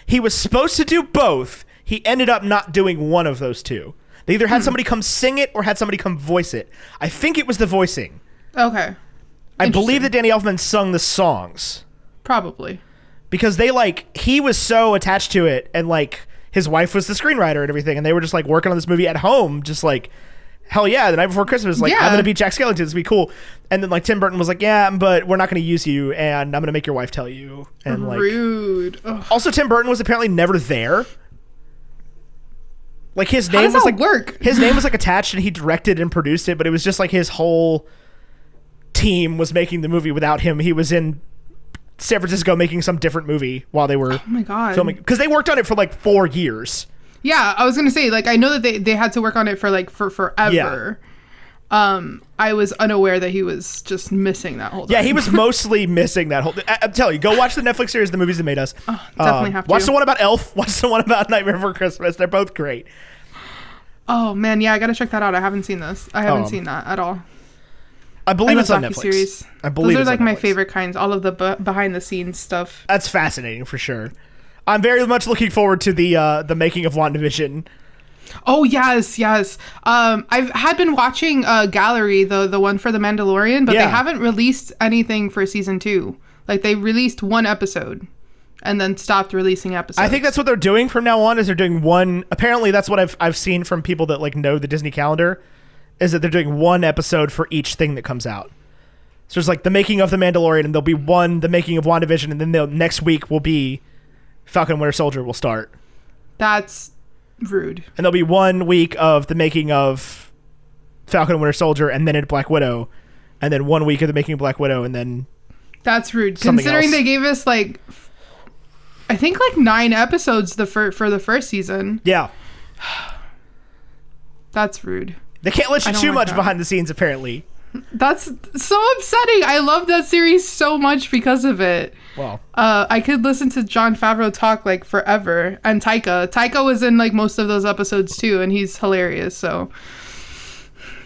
He was supposed to do both. He ended up not doing one of those two. They either had somebody come sing it or had somebody come voice it. I think it was the voicing. Okay. I believe that Danny Elfman sung the songs. Probably. Because he was so attached to it, and like his wife was the screenwriter and everything, and they were just like working on this movie at home, just like, hell yeah, the night before Christmas, like, I'm gonna be Jack Skellington, this will be cool. And then like Tim Burton was like, yeah, but we're not gonna use you, and I'm gonna make your wife tell you. And like, rude. Ugh. Also, Tim Burton was apparently never there. Like his name How does was that like work? His name was like attached, and he directed and produced it, but it was just like his whole team was making the movie without him. He was in San Francisco making some different movie while they were filming, because they worked on it for like 4 years. Yeah, I was gonna say, like, I know that they had to work on it for forever. Yeah. I was unaware that he was just missing that whole time. Yeah, he was mostly missing that whole. I'm telling you, go watch the Netflix series, The Movies That Made Us. Oh, definitely have to. Watch the one about Elf. Watch the one about Nightmare Before Christmas. They're both great. Oh man, yeah, I gotta check that out. I haven't seen this. I haven't seen that at all. I believe it's on Netflix. Series. I believe those are it's like on my Netflix. favorite kinds. All of the behind the scenes stuff. That's fascinating for sure. I'm very much looking forward to the making of WandaVision. Oh yes. I've had been watching Gallery, the one for The Mandalorian, but they haven't released anything for season 2. Like they released one episode and then stopped releasing episodes. I think that's what they're doing from now on. Is they're doing one. Apparently, that's what I've seen from people that like know the Disney calendar. Is that they're doing one episode for each thing that comes out. So there's like the making of The Mandalorian, and there'll be the making of WandaVision, and then the next week will be Falcon and Winter Soldier will start. That's rude. And there'll be 1 week of the making of Falcon and Winter Soldier, and then Black Widow, and then 1 week of the making of Black Widow, and then that's rude. Considering else. They gave us like, I think like 9 episodes for the first season. Yeah. That's rude. They can't let you too much that. behind the scenes, apparently. That's so upsetting. I love that series so much because of it. Well, I could listen to Jon Favreau talk like forever, and Taika was in like most of those episodes too, and he's hilarious. So,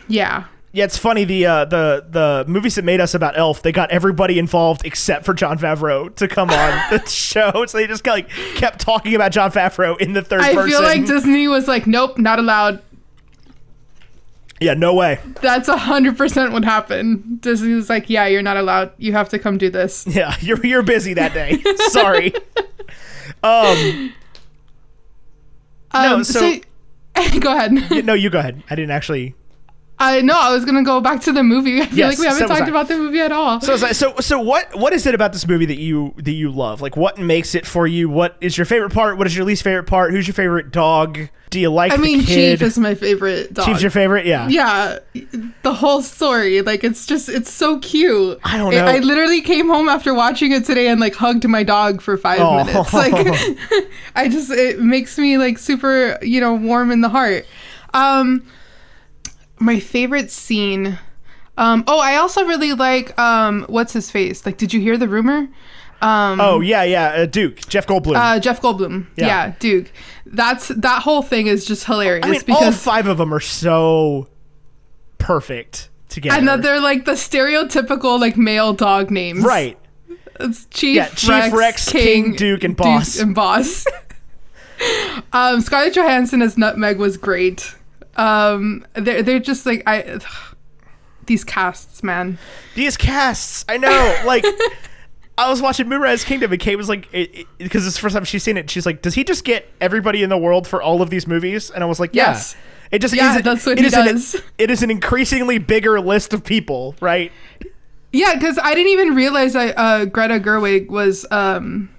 yeah. Yeah, it's funny. The Movies That Made Us about Elf, they got everybody involved except for Jon Favreau to come on the show. So they just kept talking about Jon Favreau in the third person. I feel like Disney was like, nope, not allowed. Yeah, no way. That's 100% what happened. Disney was like, yeah, you're not allowed. You have to come do this. Yeah, you're busy that day. Sorry. No, so go ahead. No, you go ahead. I didn't actually. No, I was gonna go back to the movie. I feel Yes, like we haven't so was talked I. about the movie at all. So what is it about this movie that you love? Like, what makes it for you? What is your favorite part? What is your least favorite part? Who's your favorite dog? Do you like? I mean, the kid? Chief is my favorite dog. Chief's your favorite? Yeah. Yeah, the whole story, like, it's so cute. I don't know. I literally came home after watching it today and like hugged my dog for 5 minutes. Like, it makes me like super, warm in the heart. My favorite scene. I also really like what's his face? Like, did you hear the rumor? Duke, Jeff Goldblum. Jeff Goldblum. Yeah, Duke. That whole thing is just hilarious. I mean, because all 5 of them are so perfect together. and that they're like the stereotypical like male dog names. Right. It's Chief, Rex, King, Duke, and Boss. Scarlett Johansson as Nutmeg was great. They're just like these casts, man. These casts, I know. Like, I was watching Moonrise Kingdom, and Kate was like, because it's the first time she's seen it. She's like, does he just get everybody in the world for all of these movies? And I was like, yeah. Yes. It just Yeah, that's what he does. It is an increasingly bigger list of people, right? Yeah, because I didn't even realize that Greta Gerwig was the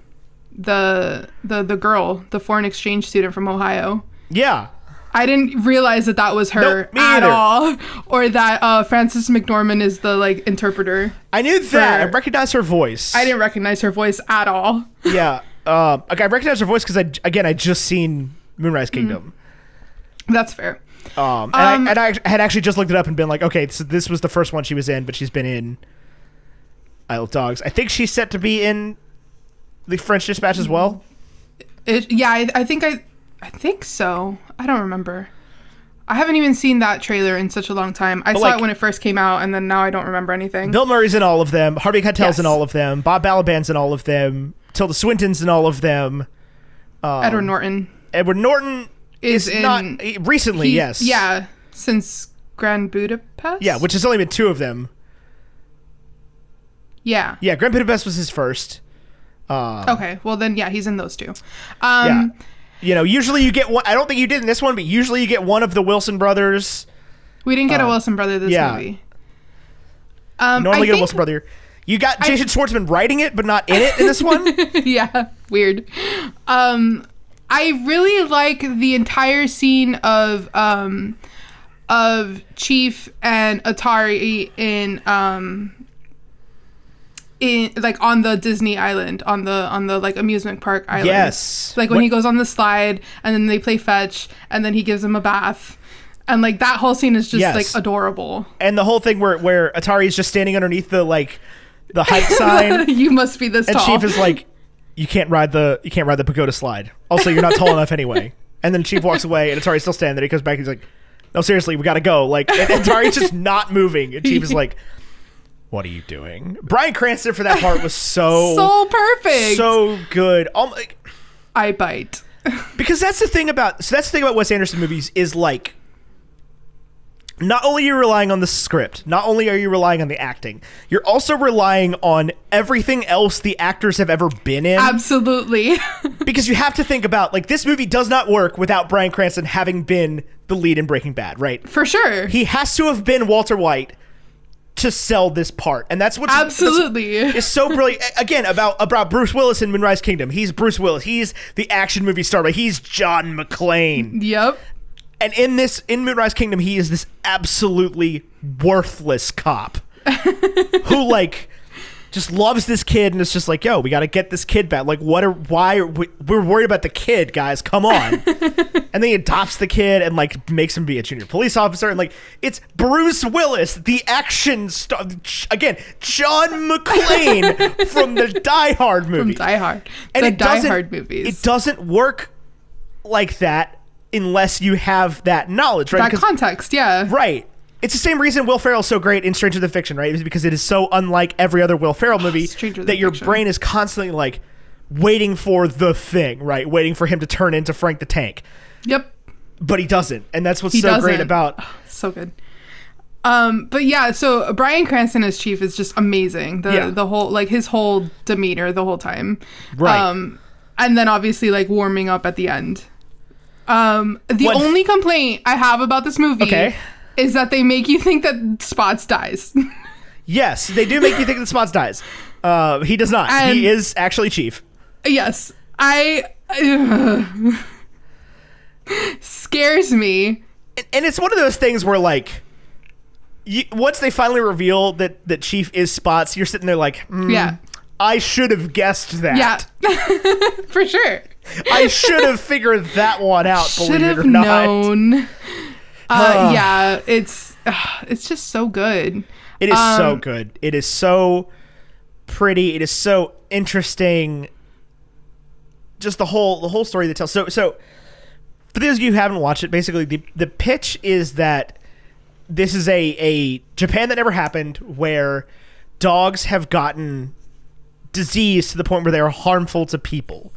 girl, the foreign exchange student from Ohio. Yeah. I didn't realize that was her Nope, me at either. all, or that Frances McDormand is the like interpreter. I knew that. I recognized her voice. I didn't recognize her voice at all. Yeah. I recognized her voice because I just seen Moonrise Kingdom. That's fair. And I had actually just looked it up and been like, okay, so this was the first one she was in, but she's been in Isle of Dogs. I think she's set to be in The French Dispatch as well. I think so. I don't remember. I haven't even seen that trailer in such a long time. I saw it when it first came out, and then now I don't remember anything. Bill Murray's in all of them. Harvey Keitel's in all of them. Bob Balaban's in all of them. Tilda Swinton's in all of them. Edward Norton. Edward Norton is in, not recently. Yes. Yeah, since Grand Budapest. Yeah, which has only been 2 of them. Yeah. Yeah, Grand Budapest was his first. Okay, well then, yeah, he's in those 2. Yeah. Usually you get one. I don't think you did in this one, but usually you get one of the Wilson brothers. We didn't get a Wilson brother this movie. Normally get a Wilson brother. You got Jason Schwartzman writing it, but not in it in this one. Yeah, weird. I really like the entire scene of Chief and Atari in like on the Disney island, on the like amusement park island. Yes. Like when he goes on the slide and then they play fetch and then he gives him a bath. And like that whole scene is just like adorable. And the whole thing where Atari is just standing underneath the height sign. You must be this tall. And Chief is like, you can't ride the pagoda slide. Also, you're not tall enough anyway. And then Chief walks away and Atari's still standing there. He comes back, he's like, no, seriously, we gotta go. Like, and Atari's just not moving. And Chief is like, what are you doing? Bryan Cranston for that part was so perfect, so good. I bite. Because that's the thing about Wes Anderson movies is like, not only are you relying on the script, not only are you relying on the acting, you're also relying on everything else the actors have ever been in. Absolutely. Because you have to think about, like, this movie does not work without Bryan Cranston having been the lead in Breaking Bad, right? For sure. He has to have been Walter White to sell this part, and that's what's absolutely is so brilliant. Again, about Bruce Willis in Moonrise Kingdom. He's Bruce Willis. He's the action movie star, but he's John McClane. Yep. And in Moonrise Kingdom, he is this absolutely worthless cop who like just loves this kid and it's just like, yo, we got to get this kid back. Like, we're worried about the kid, guys. Come on. And then he adopts the kid and like makes him be a junior police officer. And like, it's Bruce Willis, the action star. Again, John McClane from the Die Hard movies. From Die Hard. And the Die Hard movies. It doesn't work like that unless you have that knowledge, right? That context, yeah. Right. It's the same reason Will Ferrell's so great in Stranger Than Fiction, right? It's because it is so unlike every other Will Ferrell movie that your brain is constantly like waiting for the thing, right? Waiting for him to turn into Frank the Tank. Yep. But he doesn't. And that's what's so great about... Oh, so good. But yeah, so Bryan Cranston as Chief is just amazing. The whole, like, his whole demeanor the whole time. Right. And then obviously like warming up at the end. The only complaint I have about this movie is that they make you think that Spots dies. Yes, they do make you think that Spots dies. He does not. And he is actually Chief. Yes. Scares me. And it's one of those things where, like, once they finally reveal that Chief is Spots, you're sitting there like, Yeah. I should have guessed that. Yeah. For sure. I should have figured that one out, Should believe it have or not. known. Yeah, it's just so good. It is so good. It is so pretty. It is so interesting. Just the whole story that tells. So for those of you who haven't watched it, basically the pitch is that this is a Japan that never happened, where dogs have gotten disease to the point where they are harmful to people.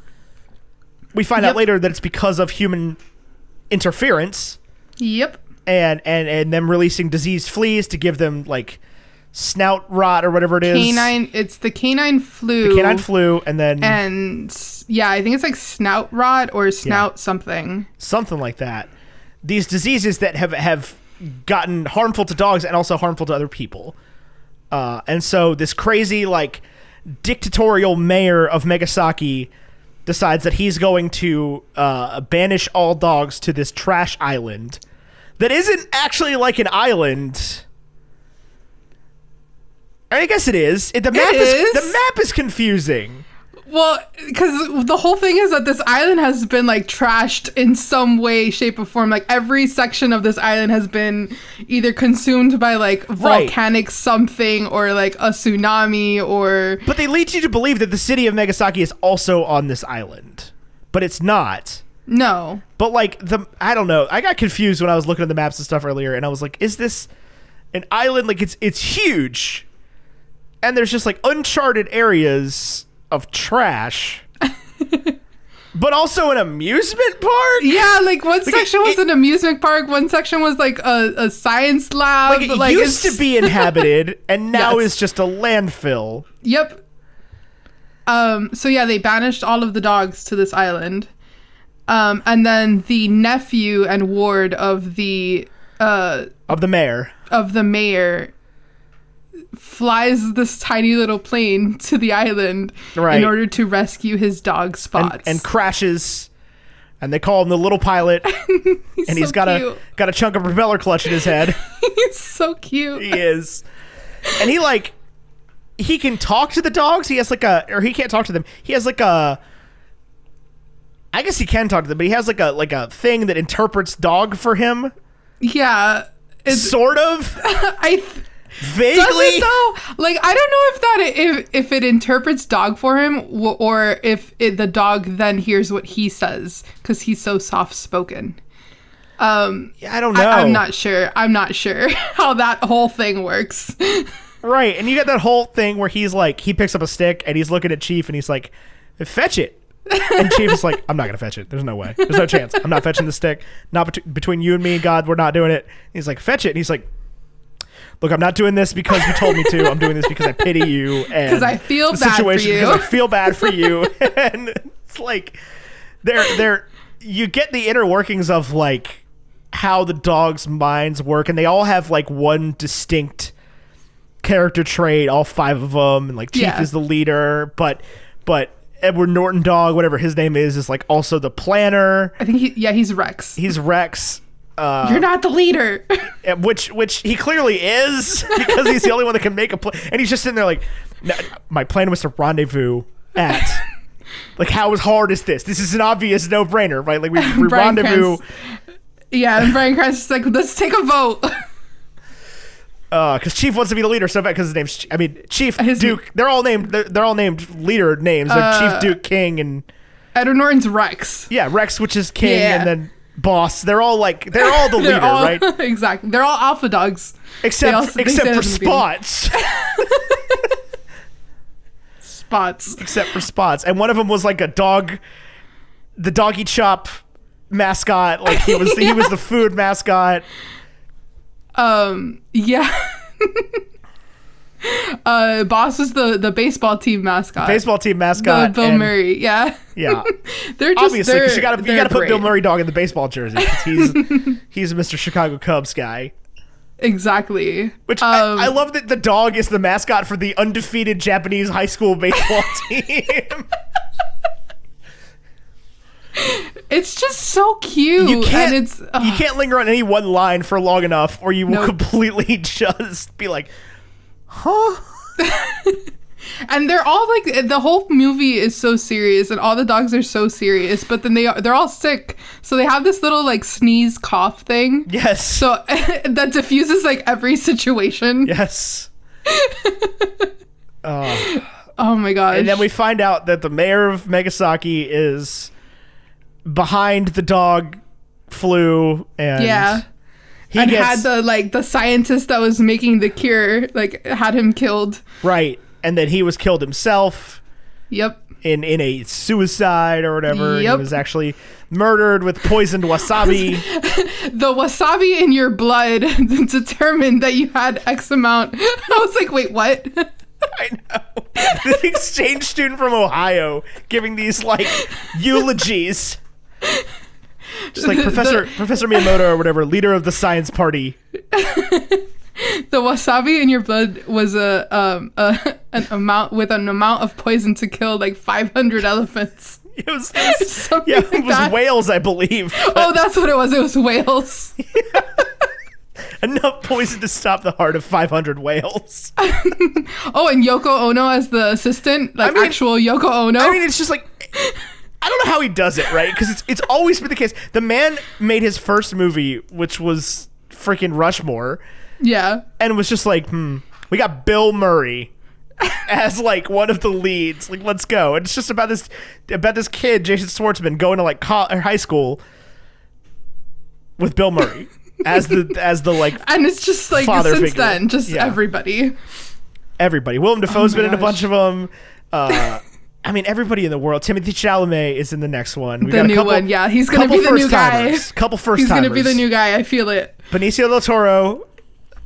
We find out later that it's because of human interference. Yep. And them releasing diseased fleas to give them, like, snout rot or whatever it is. It's the canine flu. The canine flu, and then... And, yeah, I think it's like snout rot or snout something. Something like that. These diseases that have gotten harmful to dogs and also harmful to other people. And so this crazy, like, dictatorial mayor of Megasaki decides that he's going to banish all dogs to this trash island that isn't actually like an island. I guess it is. The map is confusing. Well, because the whole thing is that this island has been, like, trashed in some way, shape, or form. Like, every section of this island has been either consumed by, like, volcanic something or, like, a tsunami or... But they lead you to believe that the city of Megasaki is also on this island. But it's not. No. But, like, I don't know. I got confused when I was looking at the maps and stuff earlier, and I was like, is this an island? Like, it's huge. And there's just, like, uncharted areas of trash, but also an amusement park. Yeah, like one section was an amusement park, one section was like a science lab. Like, it used to be inhabited, and now is just a landfill. Yep. So yeah, they banished all of the dogs to this island, and then the nephew and ward of the mayor flies this tiny little plane to the island in order to rescue his dog Spots, and crashes, and they call him the little pilot. And he's got a chunk of propeller clutch in his head. He's so cute. He is. And he can talk to the dogs. He has or he can't talk to them. He has I guess he can talk to them, but he has like a thing that interprets dog for him. Yeah. Sort of. Vaguely. Does it though? Like, I don't know if it interprets dog for him or if the dog then hears what he says because he's so soft spoken. Yeah, I don't know. I'm not sure how that whole thing works. Right, and you get that whole thing where he's like, he picks up a stick and he's looking at Chief and he's like, fetch it. And Chief is like, I'm not gonna fetch it. There's no way. There's no chance. I'm not fetching the stick. Not between you and me, God, we're not doing it. And he's like, fetch it. And he's like, look, I'm not doing this because you told me to. I'm doing this because I pity you and because I feel bad for you. Because I feel bad for you. And it's like, you get the inner workings of like how the dogs' minds work, and they all have like one distinct character trait, all 5 of them, and like Chief is the leader, but Edward Norton Dog, whatever his name is like also the planner. I think he's Rex. He's Rex. You're not the leader. Which he clearly is, because he's the only one that can make a plan. And he's just sitting there like, my plan was to rendezvous at, like, how hard is this? This is an obvious no-brainer, right? Like, we rendezvous. Yeah, and Bryan Cranston's like, let's take a vote. Because Chief wants to be the leader so bad because his name's, Chief, Duke. They're all named leader names. They're Chief, Duke, King, and Edward Norton's Rex. Yeah, Rex, which is King, and then Boss. They're all the leader, right? Exactly. They're all alpha dogs. Except for Spots. Spots. Except for Spots. And one of them was like a dog, the doggy chop mascot. Like he was the food mascot. Yeah. Boss was the baseball team mascot. Baseball team mascot. Bill Murray, yeah. Yeah. They're just obviously because you gotta put great. Bill Murray dog in the baseball jersey. He's a Mr. Chicago Cubs guy. Exactly. Which I love that the dog is the mascot for the undefeated Japanese high school baseball team. It's just so cute. You can't, and it's you can't linger on any one line for long enough or you will completely just be like, huh? And they're all like, the whole movie is so serious and all the dogs are so serious, but then they're all sick. So they have this little like sneeze cough thing. Yes. So that diffuses like every situation. Yes. Oh my gosh. And then we find out that the mayor of Megasaki is behind the dog flu and had the scientist that was making the cure like had him killed. Right. And then he was killed himself. Yep. In a suicide or whatever. Yep. He was actually murdered with poisoned wasabi. The wasabi in your blood determined that you had X amount. I was like, wait, what? I know. The exchange student from Ohio giving these like eulogies. Just like Professor Miyamoto or whatever, leader of the science party. The wasabi in your blood was an amount of poison to kill like 500 elephants. It was whales, I believe. Oh, that's what it was. It was whales. Enough poison to stop the heart of 500 whales. Oh, and Yoko Ono as the assistant, actual Yoko Ono. I mean, it's just like, I don't know how he does it, right? Because it's always been the case. The man made his first movie, which was freaking Rushmore. Yeah. And was just like, we got Bill Murray as like one of the leads. Like, let's go. And it's just about this kid, Jason Schwartzman, going to like high school with Bill Murray as the like. And it's just like father since figure. then, just everybody. Willem Dafoe's been in a bunch of them. I mean, everybody in the world. Timothy Chalamet is in the next one. We got a couple, one, yeah. He's going to be the new guy. Couple first-timers. He's going to be the new guy. I feel it. Benicio del Toro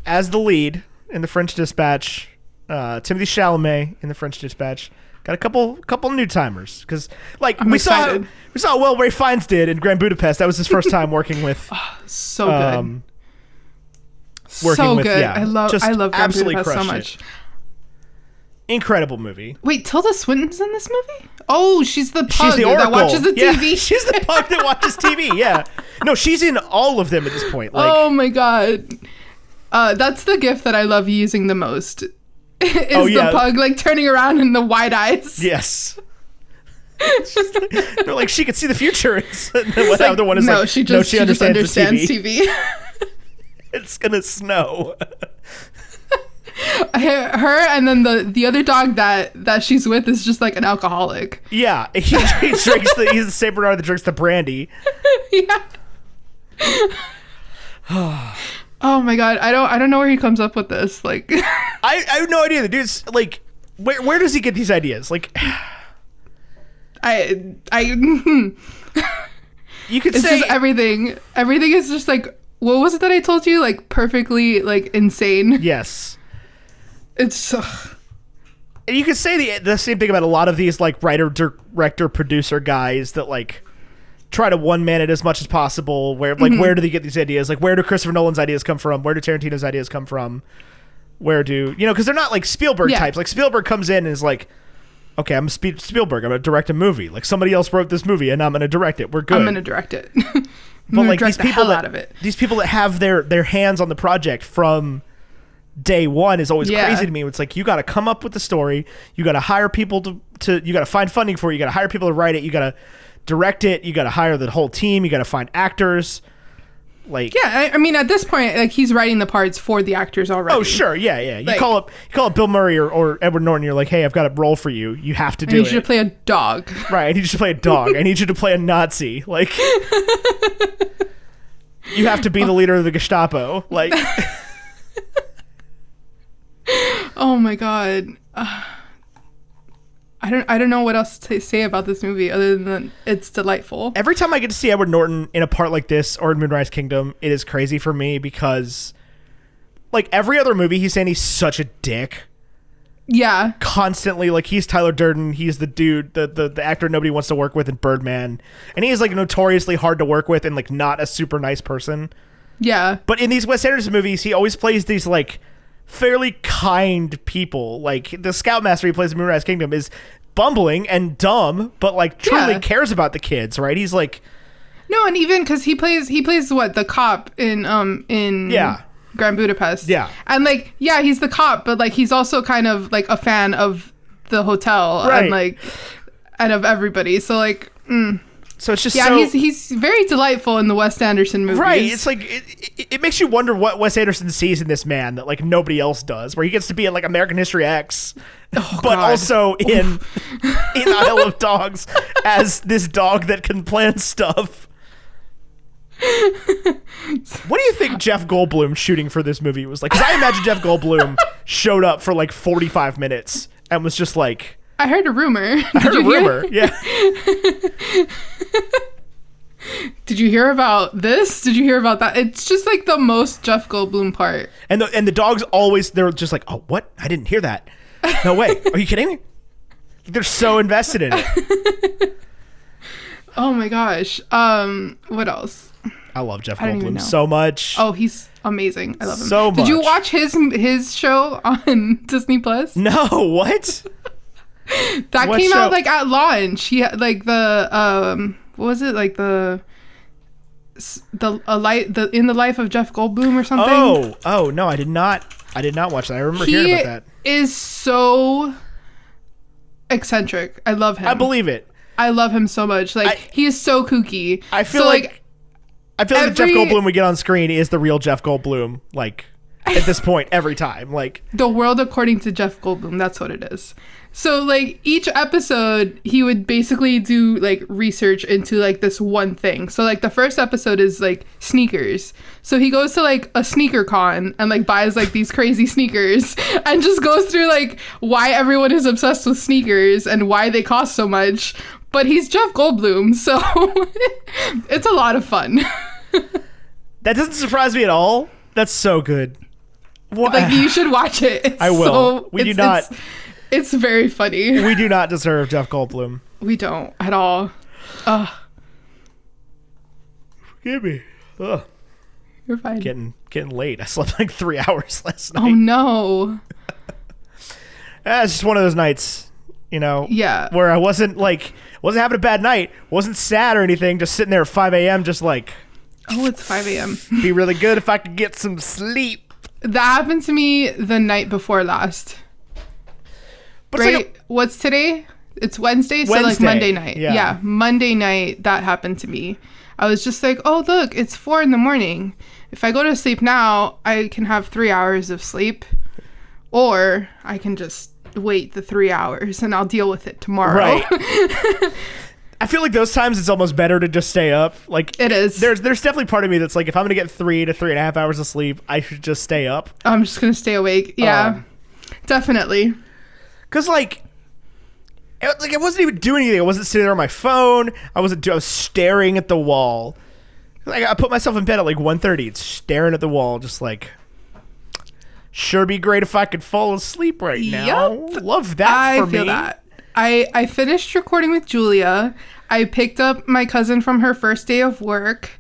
as the lead in The French Dispatch. Timothy Chalamet in The French Dispatch. Got a couple new timers because, like, we saw how well Ray Fiennes did in Grand Budapest. That was his first time working with. So good. So good. Yeah, I love Grand Budapest so much. Incredible movie. Wait, Tilda Swinton's in this movie? Oh, she's the pug she's the that watches the TV. Yeah, she's the pug that watches TV. Yeah. No, she's in all of them at this point. Like, oh my god. That's the gift that I love using the most. The pug like turning around in the wide eyes. Yes. They're like, she could see the future. And the other one is like, she just understands TV. It's gonna snow. Her and then the other dog that she's with is just like an alcoholic. Yeah, he drinks he's the Saint Bernard that drinks the brandy. Yeah. Oh my god, I don't know where he comes up with this. Like, I have no idea. The dude's like, where does he get these ideas? Like, I you could it's say just everything. Everything is just like, what was it that I told you? Like perfectly like insane. Yes. It's. And you could say the same thing about a lot of these like writer, director, producer guys that like try to one man it as much as possible. Where like where do they get these ideas? Like where do Christopher Nolan's ideas come from? Where do Tarantino's ideas come from? Where do because they're not like Spielberg types. Like Spielberg comes in and is like, okay, I'm Spielberg. I'm gonna direct a movie. Like somebody else wrote this movie and I'm gonna direct it. We're good. I'm gonna direct it. But like these people out of it. These people that have their hands on the project from day one is always crazy to me. It's like you got to come up with the story, you got to hire people to you got to find funding for it, you got to hire people to write it, you got to direct it, you got to hire the whole team, you got to find actors. Like I mean at this point like he's writing the parts for the actors already. Oh sure, yeah. You call up Bill Murray or Edward Norton. You're like, hey, I've got a role for you. You have to do it. I need you to play a dog. Right. I need you to play a dog. I need you to play a Nazi. Like you have to be the leader of the Gestapo. Like. Oh my god. I don't know what else to say about this movie other than it's delightful. Every time I get to see Edward Norton in a part like this or in Moonrise Kingdom, it is crazy for me because like every other movie he's saying he's such a dick. Yeah. Constantly, like he's Tyler Durden, he's the dude, the actor nobody wants to work with in Birdman. And he is like notoriously hard to work with and like not a super nice person. Yeah. But in these Wes Anderson movies, he always plays these like fairly kind people. Like the Scoutmaster he plays in Moonrise Kingdom is bumbling and dumb, but like truly cares about the kids, right? He's like, no, and even because he plays what, the cop in Grand Budapest. Yeah. And like, yeah, he's the cop, but like he's also kind of like a fan of the hotel and like and of everybody. So like so it's just he's very delightful in the Wes Anderson movies. Right. It's like it makes you wonder what Wes Anderson sees in this man that like nobody else does, where he gets to be in like American History X, but also in Isle of Dogs as this dog that can plan stuff. What do you think Jeff Goldblum shooting for this movie was like? Because I imagine Jeff Goldblum showed up for like 45 minutes and was just like, I heard a rumor. I heard a rumor. Yeah. Did you hear about this? Did you hear about that? It's just like the most Jeff Goldblum part. And the dogs always, they're just like, oh, what? I didn't hear that. No way. Are you kidding me? They're so invested in it. Oh my gosh. What else? I love Jeff Goldblum so much. Oh, he's amazing. I love him so much. Did you watch his show on Disney Plus? No, what? That what came show? out like at launch. He had like the what was it, like the In the Life of Jeff Goldblum or something? Oh no, I did not watch that. I remember hearing about that. He is so eccentric. I love him. I believe it. I love him so much. Like he is so kooky. I feel like the Jeff Goldblum we get on screen is the real Jeff Goldblum. Like at this point, every time, like The World According to Jeff Goldblum. That's what it is. So like each episode, he would basically do like research into like this one thing. So like the first episode is like sneakers. So he goes to like a sneaker con and like buys like these crazy sneakers and just goes through like why everyone is obsessed with sneakers and why they cost so much. But he's Jeff Goldblum, so it's a lot of fun. That doesn't surprise me at all. That's so good. Like you should watch it. I will. We do not. It's very funny. We do not deserve Jeff Goldblum. We don't at all. Forgive me. Ugh. You're fine. Getting late. I slept like 3 hours last night. Oh no. It's just one of those nights, you know. Yeah. Where I wasn't having a bad night. Wasn't sad or anything. Just sitting there at 5 a.m. Just like. Oh, it's 5 a.m. Be really good if I could get some sleep. That happened to me the night before last. But right? What's today? It's Wednesday, so like Monday night. Yeah, Monday night that happened to me. I was just like, oh look, it's 4 a.m. If I go to sleep now, I can have 3 hours of sleep, or I can just wait the 3 hours and I'll deal with it tomorrow. Right. I feel like those times it's almost better to just stay up. Like it is. There's definitely part of me that's like, if I'm gonna get 3 to 3.5 hours of sleep, I should just stay up. I'm just gonna stay awake. Yeah, definitely. Cause like I wasn't even doing anything. I wasn't sitting there on my phone. I was staring at the wall. Like I put myself in bed at like 1:30. It's staring at the wall, just like. Sure, be great if I could fall asleep right now. Yep. Love that for me. I feel that. I finished recording with Julia. I picked up my cousin from her first day of work,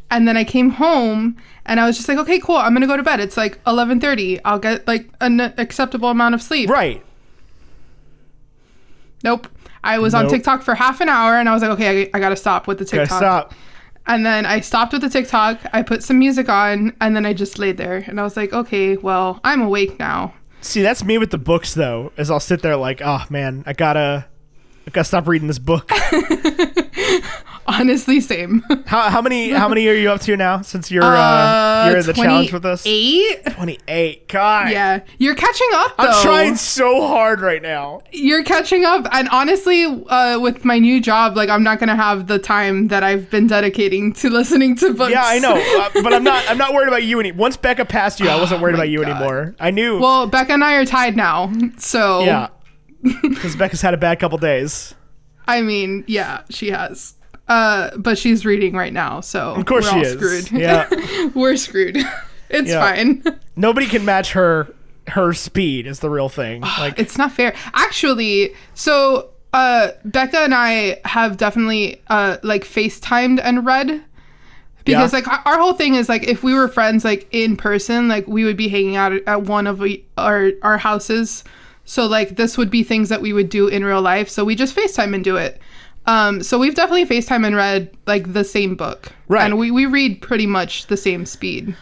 and then I came home and I was just like, okay, cool. I'm gonna go to bed. It's like 11:30. I'll get like an acceptable amount of sleep. Right. Nope. I was on TikTok for half an hour and I was like, okay, I gotta stop with the TikTok. Gotta stop. And then I stopped with the TikTok. I put some music on and then I just laid there and I was like, okay, well, I'm awake now. See, that's me with the books though, is I'll sit there like, oh man, I gotta stop reading this book. Honestly, same. How many are you up to now since you're in the challenge with us? 28. God. Yeah. You're catching up though. I'm trying so hard right now. You're catching up, and honestly, with my new job, like I'm not gonna have the time that I've been dedicating to listening to books. Yeah, I know, but I'm not worried about you once Becca passed you, I wasn't worried about you anymore. I knew. Well, Becca and I are tied now, so yeah, because Becca's had a bad couple days. I mean, yeah, she has. But she's reading right now, so of course we're all she is. Screwed. Yeah, we're screwed. It's fine. Nobody can match her speed. Is the real thing. Like it's not fair, actually. So Becca and I have definitely like FaceTimed and read Because like our whole thing is like if we were friends like in person, like we would be hanging out at one of our houses. So like this would be things that we would do in real life. So we just FaceTime and do it. So we've definitely FaceTime and read like the same book. Right. And we read pretty much the same speed.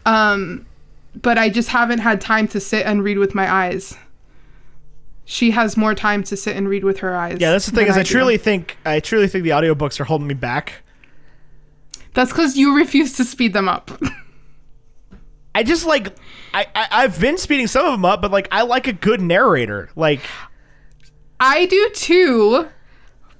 But I just haven't had time to sit and read with my eyes. She has more time to sit and read with her eyes. Yeah, that's the thing is I truly think the audiobooks are holding me back. That's because you refuse to speed them up. I just like I've been speeding some of them up, but like I like a good narrator. Like I do too,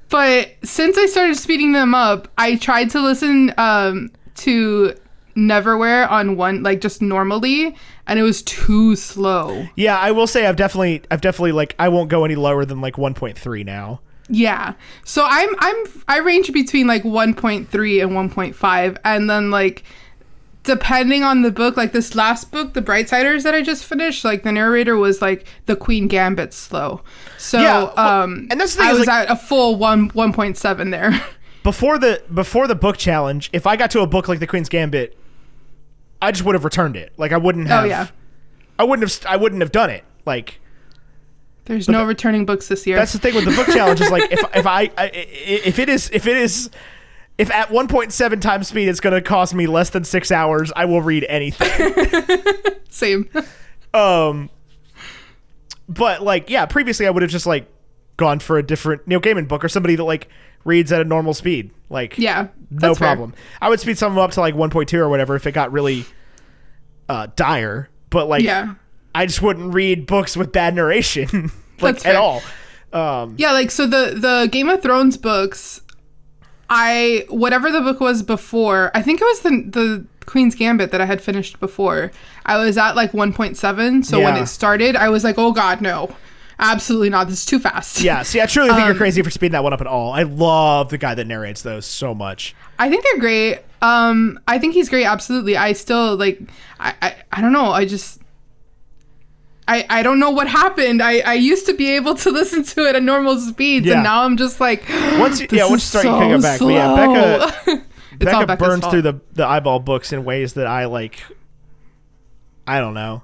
but since I started speeding them up, I tried to listen to Neverwhere on one like just normally, and it was too slow. Yeah, I will say I've definitely like I won't go any lower than like 1.3 now. Yeah. So I range between like 1.3 and 1.5, and then like depending on the book, like this last book, The Brightsiders that I just finished, like the narrator was like the Queen Gambit slow. So yeah, and that's the thing I was like, at a full 1.7 there. Before the book challenge, if I got to a book like The Queen's Gambit, I just would have returned it. Like I wouldn't have. Oh yeah. I wouldn't have done it. Like there's no returning books this year. That's the thing with the book challenge is like if at 1.7 times speed it's going to cost me less than 6 hours, I will read anything. Same. But like yeah, previously I would have just like gone for a different Neil Gaiman book or somebody that like reads at a normal speed. Like yeah, no problem. Fair. I would speed some of them up to like 1.2 or whatever if it got really dire. But like yeah. I just wouldn't read books with bad narration like at all. Yeah, like so the Game of Thrones books, whatever the book was before, I think it was the Queen's Gambit that I had finished before. I was at like 1.7, so when it started, I was like, oh god, no. Absolutely not. This is too fast. Yeah, see, I truly think you're crazy for speeding that one up at all. I love the guy that narrates those so much. I think they're great. I think he's great, absolutely. I still like I don't know, I don't know what happened. I used to be able to listen to it at normal speeds, and now I'm just like, once you start, you can go back. But yeah, Becca burns through the eyeball books in ways that I like. I don't know.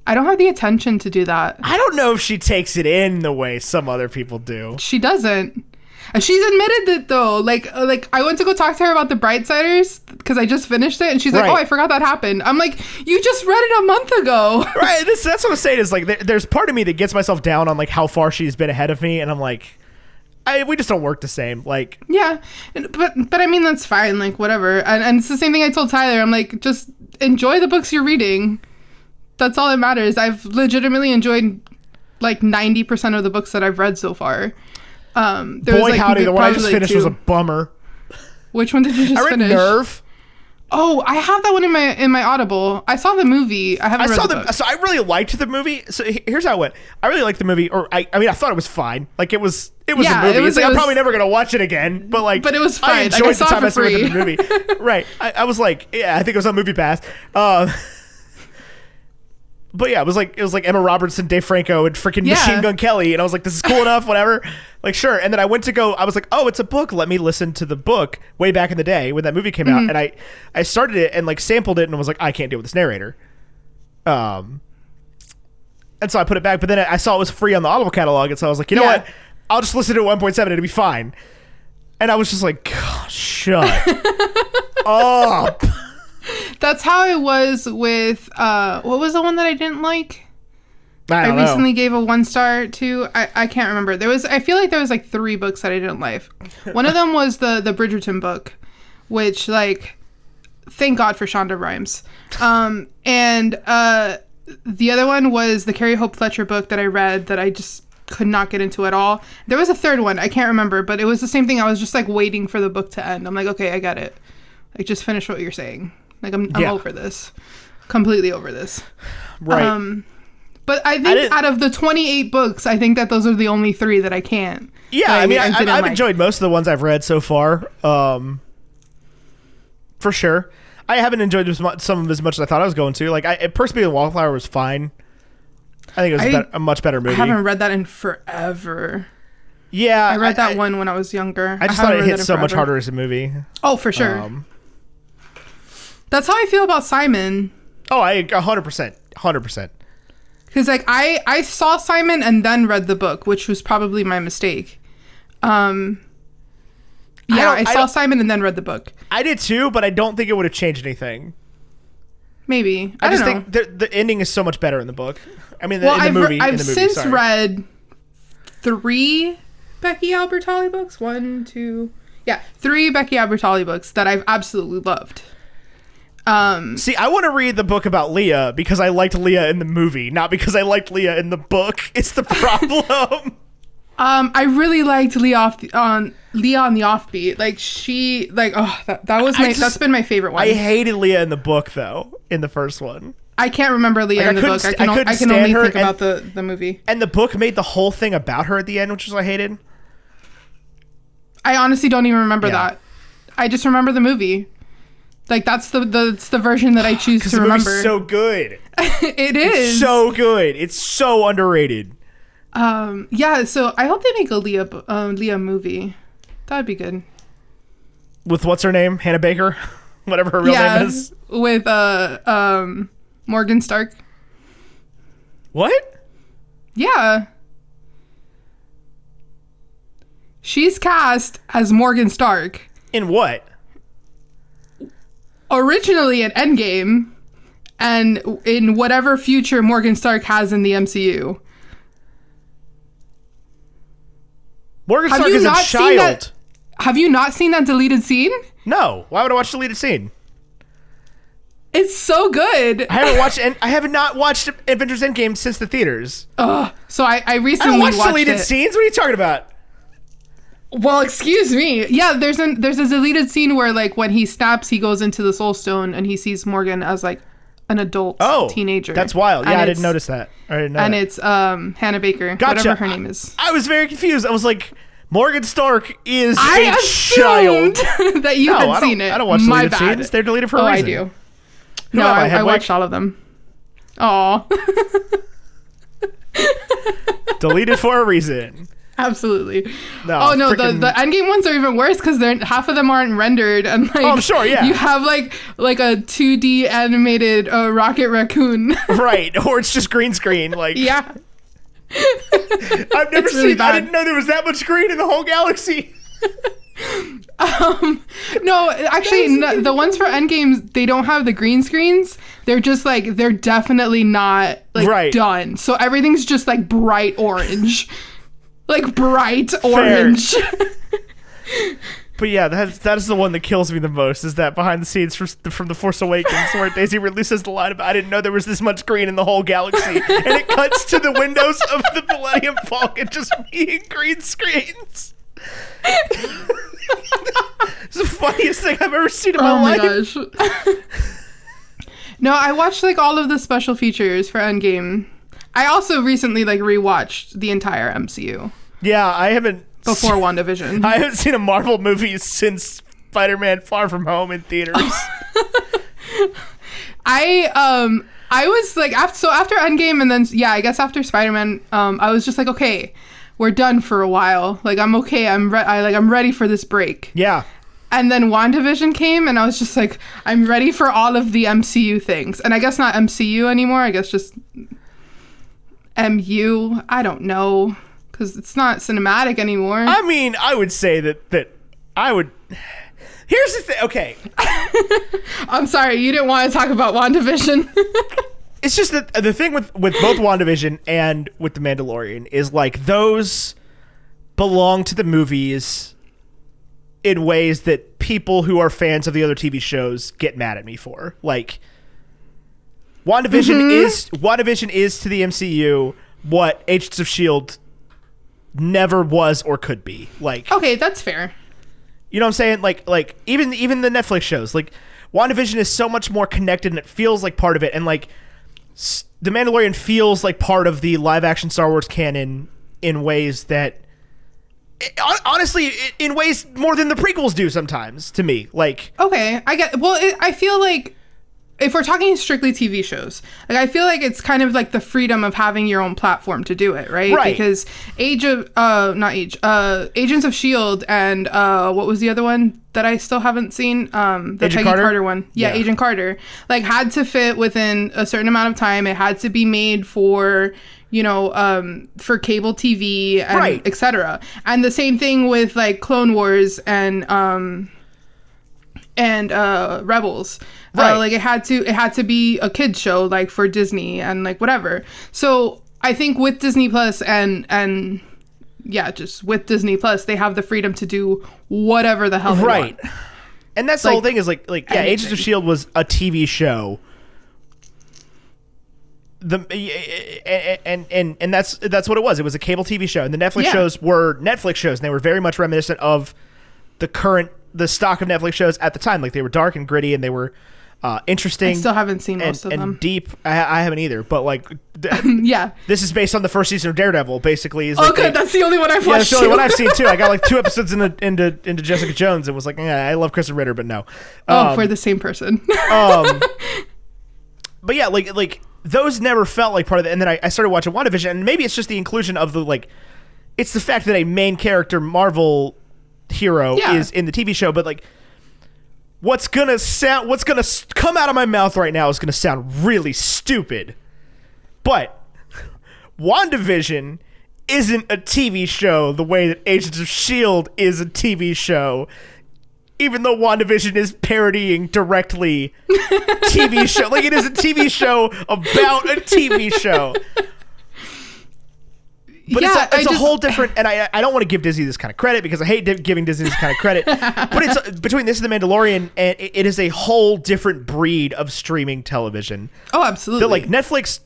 I don't have the attention to do that. I don't know if she takes it in the way some other people do. She doesn't. She's admitted it though. Like I went to go talk to her about The Brightsiders because I just finished it, and she's like, "Oh, I forgot that happened." I'm like, "You just read it a month ago." Right. That's what I'm saying. Is like there's part of me that gets myself down on like how far she's been ahead of me, and I'm like, we just don't work the same. Like yeah, but I mean that's fine. Like whatever. And it's the same thing I told Tyler. I'm like, just enjoy the books you're reading. That's all that matters. I've legitimately enjoyed like 90% of the books that I've read so far. Boy, howdy, the one I just finished was a bummer. Which one did you just finish? I read Nerve. Oh, I have that one in my Audible. I saw the movie. I haven't read the book. So I really liked the movie. So here's how it went. I really liked the movie, or I mean, I thought it was fine. Like it was a movie. I'm probably never gonna watch it again, but it was fine. I enjoyed the time I spent with the movie. Right. I was like, yeah, I think it was on Movie Pass. But yeah, it was like Emma Robertson, Dave Franco, and freaking Machine Gun Kelly, and I was like, this is cool enough, whatever. Like, sure. And then I was like, oh, it's a book. Let me listen to the book way back in the day when that movie came out, and I started it and like sampled it and was like, I can't deal with this narrator. And so I put it back, but then I saw it was free on the Audible catalog, and so I was like, you know what? I'll just listen to it 1.7, it'll be fine. And I was just like, God, shut up. That's how it was with what was the one that I didn't like? I recently gave a 1 star to. I can't remember. I feel like there was like 3 books that I didn't like. One of them was the Bridgerton book, which like thank God for Shonda Rhimes. And the other one was the Carrie Hope Fletcher book that I read that I just could not get into at all. There was a third one, I can't remember, but it was the same thing. I was just like waiting for the book to end. I'm like, okay, I get it. Like just finish what you're saying. Like I'm over this. Completely over this. Right. But I think out of the 28 books, I think that those are the only 3 that I can't. Yeah, I mean, I've enjoyed most of the ones I've read so far. For sure. I haven't enjoyed some of them as much as I thought I was going to. Like, Percy and the Wallflower was fine. I think it was a much better movie. I haven't read that in forever. Yeah, I read that one when I was younger. I just thought it hit so much harder as a movie. Oh, for sure. That's how I feel about Simon. Oh, I 100%. Because like I saw Simon and then read the book, which was probably my mistake. I saw Simon and then read the book. I did too, but I don't think it would have changed anything. Maybe. I just think the ending is so much better in the book. I mean, in the movie. I've since read 3 Becky Albertalli books. 1, 2, 3 Becky Albertalli books that I've absolutely loved. See, I want to read the book about Leah because I liked Leah in the movie, not because I liked Leah in the book. It's the problem. I really liked Leah on the Offbeat. Like that was that's been my favorite one. I hated Leah in the book though. In the first one, I can't remember Leah in the book. I can only think about the movie. And the book made the whole thing about her at the end, which is what I hated. I honestly don't even remember that. I just remember the movie. Like that's the version that I choose to remember. It's so good. It is. It's so good. It's so underrated. So I hope they make a Leah movie. That'd be good. With what's her name? Hannah Baker? Whatever her real name is. With Morgan Stark. What? Yeah. She's cast as Morgan Stark. In what? Originally in Endgame, and in whatever future Morgan Stark has in the MCU. Morgan Stark is a child. Have you not seen that deleted scene? No. Why would I watch the deleted scene? It's so good. I have not watched Avengers Endgame since the theaters. So I recently watched deleted scenes. What are you talking about? Well, excuse me. Yeah, there's a deleted scene where like when he snaps, he goes into the Soul Stone and he sees Morgan as like an adult teenager. That's wild. Yeah, I didn't notice that. It's Hannah Baker, whatever her name is. I was very confused. I was like, Morgan Stark is a child. That you had seen it. I don't watch deleted scenes. They're deleted for a reason. I do. No, I watched all of them. Aw. Deleted for a reason. Absolutely. No, the Endgame ones are even worse because half of them aren't rendered, and like, I'm sure, yeah, you have like a 2D animated Rocket Raccoon, right? Or it's just green screen, like yeah. I've never seen. Really I didn't know there was that much green in the whole galaxy. No, actually, the ones for Endgames, they don't have the green screens. They're just like they're definitely not like done. So everything's just like bright orange. Like bright orange. But yeah, that is the one that kills me the most, is that behind the scenes from The Force Awakens where Daisy releases the line about, I didn't know there was this much green in the whole galaxy. And it cuts to the windows of the Millennium Falcon just being green screens. It's the funniest thing I've ever seen in my life. Oh my gosh. No, I watched like all of the special features for Endgame. I also recently like rewatched the entire MCU. Yeah, I haven't before WandaVision. I haven't seen a Marvel movie since Spider-Man Far From Home in theaters. I was like after Endgame and then I guess after Spider-Man, I was just like, okay, we're done for a while. Like I'm okay. I'm ready for this break. Yeah. And then WandaVision came and I was just like, I'm ready for all of the MCU things. And I guess not MCU anymore. I guess just MU. I don't know, because it's not cinematic anymore. I mean, I would say that I would. Here's the thing. Okay. I'm sorry, you didn't want to talk about WandaVision. It's just that the thing with both WandaVision and with The Mandalorian is like those belong to the movies in ways that people who are fans of the other TV shows get mad at me for. Like, WandaVision is to the MCU what Agents of S.H.I.E.L.D. never was or could be. Like, okay, that's fair. You know what I'm saying? Like even the Netflix shows, like WandaVision is so much more connected and it feels like part of it, and like The Mandalorian feels like part of the live action Star Wars canon in ways that honestly in ways more than the prequels do sometimes to me. Like, okay, I get. Well, I feel like if we're talking strictly TV shows, like I feel like it's kind of like the freedom of having your own platform to do it, right? Because Agents of Shield and what was the other one that I still haven't seen? The Agent Peggy Carter? Carter one. Yeah, Agent Carter. Like had to fit within a certain amount of time. It had to be made for, you know, for cable TV and etc. And the same thing with like Clone Wars and Rebels. Like it had to be a kids show, like for Disney and like whatever. So I think with Disney Plus and just with Disney Plus, they have the freedom to do whatever the hell they want. And that's the whole thing is like Agents of Shield was a TV show. And that's what it was. It was a cable TV show, and the Netflix shows were Netflix shows, and they were very much reminiscent of the stock of Netflix shows at the time. Like they were dark and gritty, and they were interesting. I still haven't seen most of them. And deep. I haven't either. But like, this is based on the first season of Daredevil. Basically, is good. That's the only one I've watched. Yeah, that's the only one I've seen too. I got like 2 episodes into Jessica Jones, and was like, I love Kristen Ritter, but no. We're the same person. But yeah, like those never felt like part of it. And then I started watching WandaVision, and maybe it's just the inclusion of it's the fact that a main character Marvel hero is in the TV show, but like what's gonna come out of my mouth right now is gonna sound really stupid, but WandaVision isn't a TV show the way that Agents of S.H.I.E.L.D. is a TV show, even though WandaVision is parodying directly TV show. Like, it is a TV show about a TV show. But it's a whole different, and I don't want to give Disney this kind of credit because I hate giving Disney this kind of credit, but it's between this and The Mandalorian, and it is a whole different breed of streaming television. Oh, absolutely. That like Netflix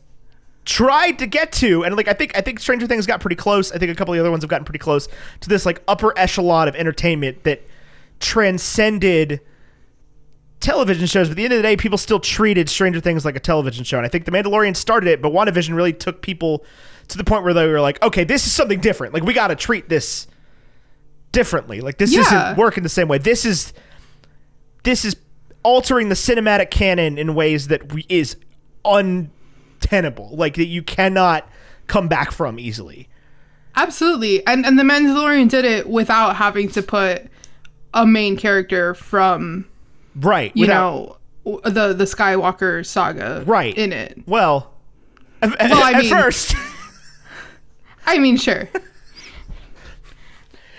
tried to get to, and like I think Stranger Things got pretty close. I think a couple of the other ones have gotten pretty close to this like upper echelon of entertainment that transcended television shows. But at the end of the day, people still treated Stranger Things like a television show, and I think The Mandalorian started it, but WandaVision really took people to the point where they were like, okay, this is something different. Like, we got to treat this differently. Like, this isn't working the same way. This is altering the cinematic canon in ways that is untenable. Like, that you cannot come back from easily. Absolutely. And The Mandalorian did it without having to put a main character from, you know, the Skywalker saga in it. Well, at first... I mean, sure.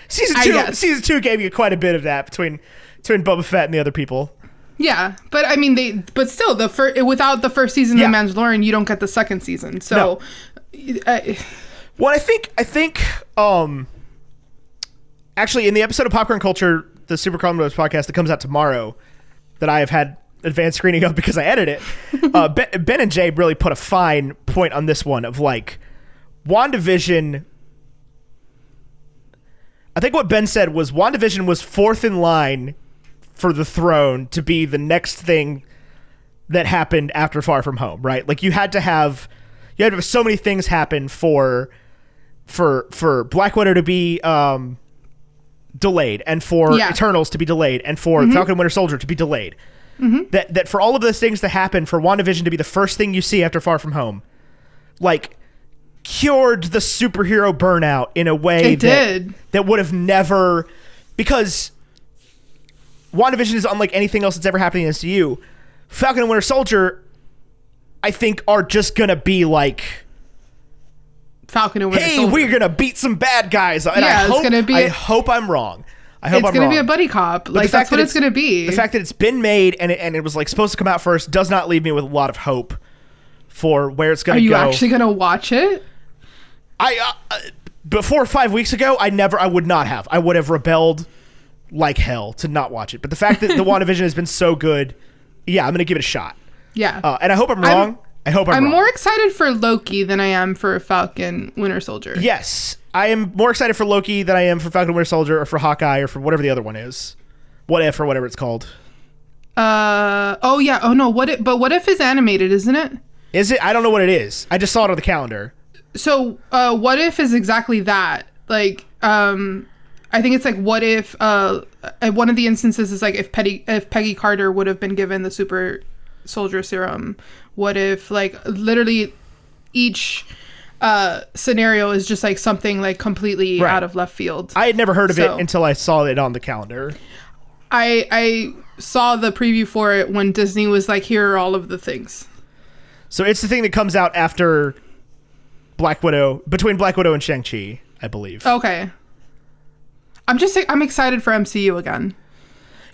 Season 2 gave you quite a bit of that between Boba Fett and the other people. Yeah, but I mean, still, without the first season of The Mandalorian, you don't get the second season. So, well, I think, actually, in the episode of Popcorn Culture, the Super Carl Brothers podcast that comes out tomorrow, that I have had advanced screening of because I edit it, Ben and Jay really put a fine point on this one of like, WandaVision, I think what Ben said was WandaVision was fourth in line for the throne to be the next thing that happened after Far From Home, right? Like you had to have so many things happen for Black Widow to be delayed, and for Eternals to be delayed, and for Falcon and Winter Soldier to be delayed. That for all of those things to happen, for WandaVision to be the first thing you see after Far From Home, like, cured the superhero burnout in a way that would have never, because WandaVision is unlike anything else that's ever happened in the MCU. Falcon and Winter Soldier, I think, are just gonna be like Falcon and Winter Soldier. Hey, we're gonna beat some bad guys. And I hope I'm wrong. It's gonna be a buddy cop. Like, that's what it's gonna be. The fact that it's been made and it was like supposed to come out first does not leave me with a lot of hope for where it's gonna go. Are you actually gonna watch it? Before 5 weeks ago, I would not have. I would have rebelled like hell to not watch it. But the fact that the WandaVision has been so good, I'm going to give it a shot. Yeah. And I hope I'm wrong. I'm wrong. More excited for Loki than I am for Falcon Winter Soldier. Yes. I am more excited for Loki than I am for Falcon Winter Soldier or for Hawkeye or for whatever the other one is. What If or whatever it's called. Oh, yeah. Oh, no. What If is animated, isn't it? Is it? I don't know what it is. I just saw it on the calendar. So, What If is exactly that. Like, I think it's like, what if, one of the instances is like if Peggy Carter would have been given the super soldier serum? What if like literally each scenario is just like something like completely out of left field? I had never heard of it until I saw it on the calendar. I saw the preview for it when Disney was like, here are all of the things. So it's the thing that comes out after Black Widow, between Black Widow and Shang-Chi, I believe. Okay. I'm excited for MCU again.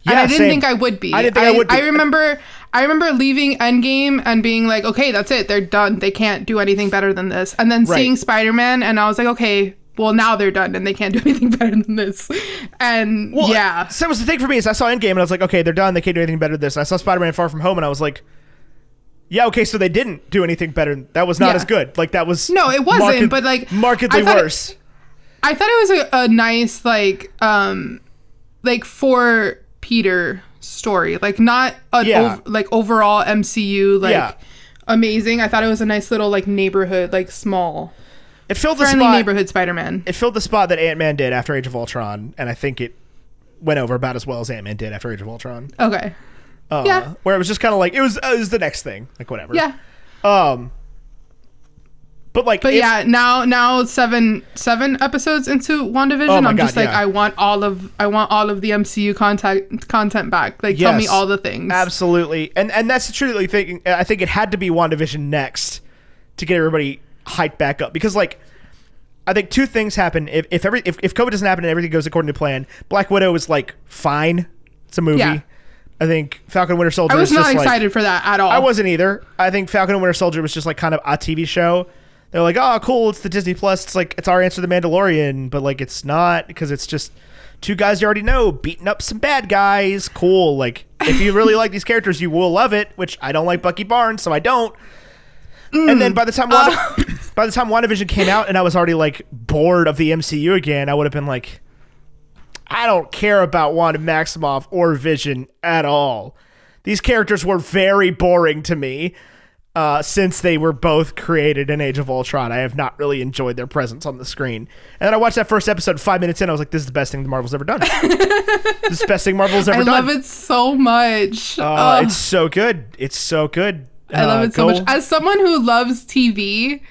Yeah, and I didn't think I would be. I didn't think I would be. I remember leaving Endgame and being like, okay, that's it. They're done. They can't do anything better than this. And then seeing Spider-Man, and I was like, okay, well, now they're done and they can't do anything better than this. And so that was the thing for me is I saw Endgame and I was like, okay, they're done. They can't do anything better than this. And I saw Spider-Man Far From Home and I was like, yeah, okay, so they didn't do anything better. That was not as good. Like that was no, it wasn't. But like markedly worse. I thought it was a nice like for Peter story, like not like overall MCU like amazing. I thought it was a nice little like neighborhood, like small. It filled friendly the spot, neighborhood Spider-Man. It filled the spot that Ant-Man did after Age of Ultron, and I think it went over about as well as Ant-Man did after Age of Ultron. Okay. Where it was just kind of like it was the next thing, like whatever. Yeah. But yeah, now seven episodes into WandaVision, I'm just like, I want all of the MCU content back. Like, tell me all the things. Absolutely, and that's the truly thing. I think it had to be WandaVision next to get everybody hyped back up, because like I think two things happen if COVID doesn't happen and everything goes according to plan. Black Widow is like fine, it's a movie. Yeah. I think Falcon and Winter Soldier. I was not excited for that at all. I wasn't either. I think Falcon and Winter Soldier was just like kind of a TV show. They're like, oh, cool, it's the Disney Plus. It's like, it's our answer to The Mandalorian. But, like, it's not, because it's just two guys you already know beating up some bad guys. Cool. Like, if you really like these characters, you will love it, which I don't like Bucky Barnes, so I don't. And then by the time WandaVision came out and I was already, like, bored of the MCU again, I would have been like, I don't care about Wanda Maximoff or Vision at all. These characters were very boring to me. Since they were both created in Age of Ultron, I have not really enjoyed their presence on the screen. And then I watched that first episode 5 minutes in. I was like, this is the best thing Marvel's ever done. This is the best thing Marvel's ever done. I love it so much. It's so good. It's so good. I love it so much. As someone who loves TV,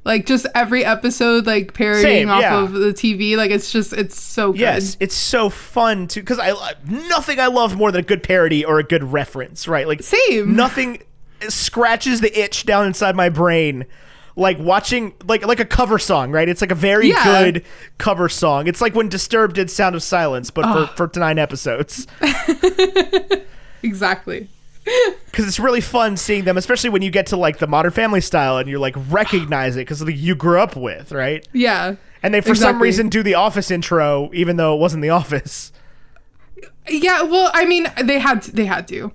like just every episode, like parodying off of the TV, like it's so good. Yes, it's so fun to, because nothing I love more than a good parody or a good reference, right? Like same. Nothing scratches the itch down inside my brain like watching like a cover song, right? It's like a very good cover song. It's like when Disturbed did Sound of Silence, but for 9 episodes. Exactly. Because it's really fun seeing them, especially when you get to like the Modern Family style and you're like recognize it because like, you grew up with, right? Yeah. And they for some reason do the Office intro even though it wasn't The Office. Yeah, well, I mean, they had to.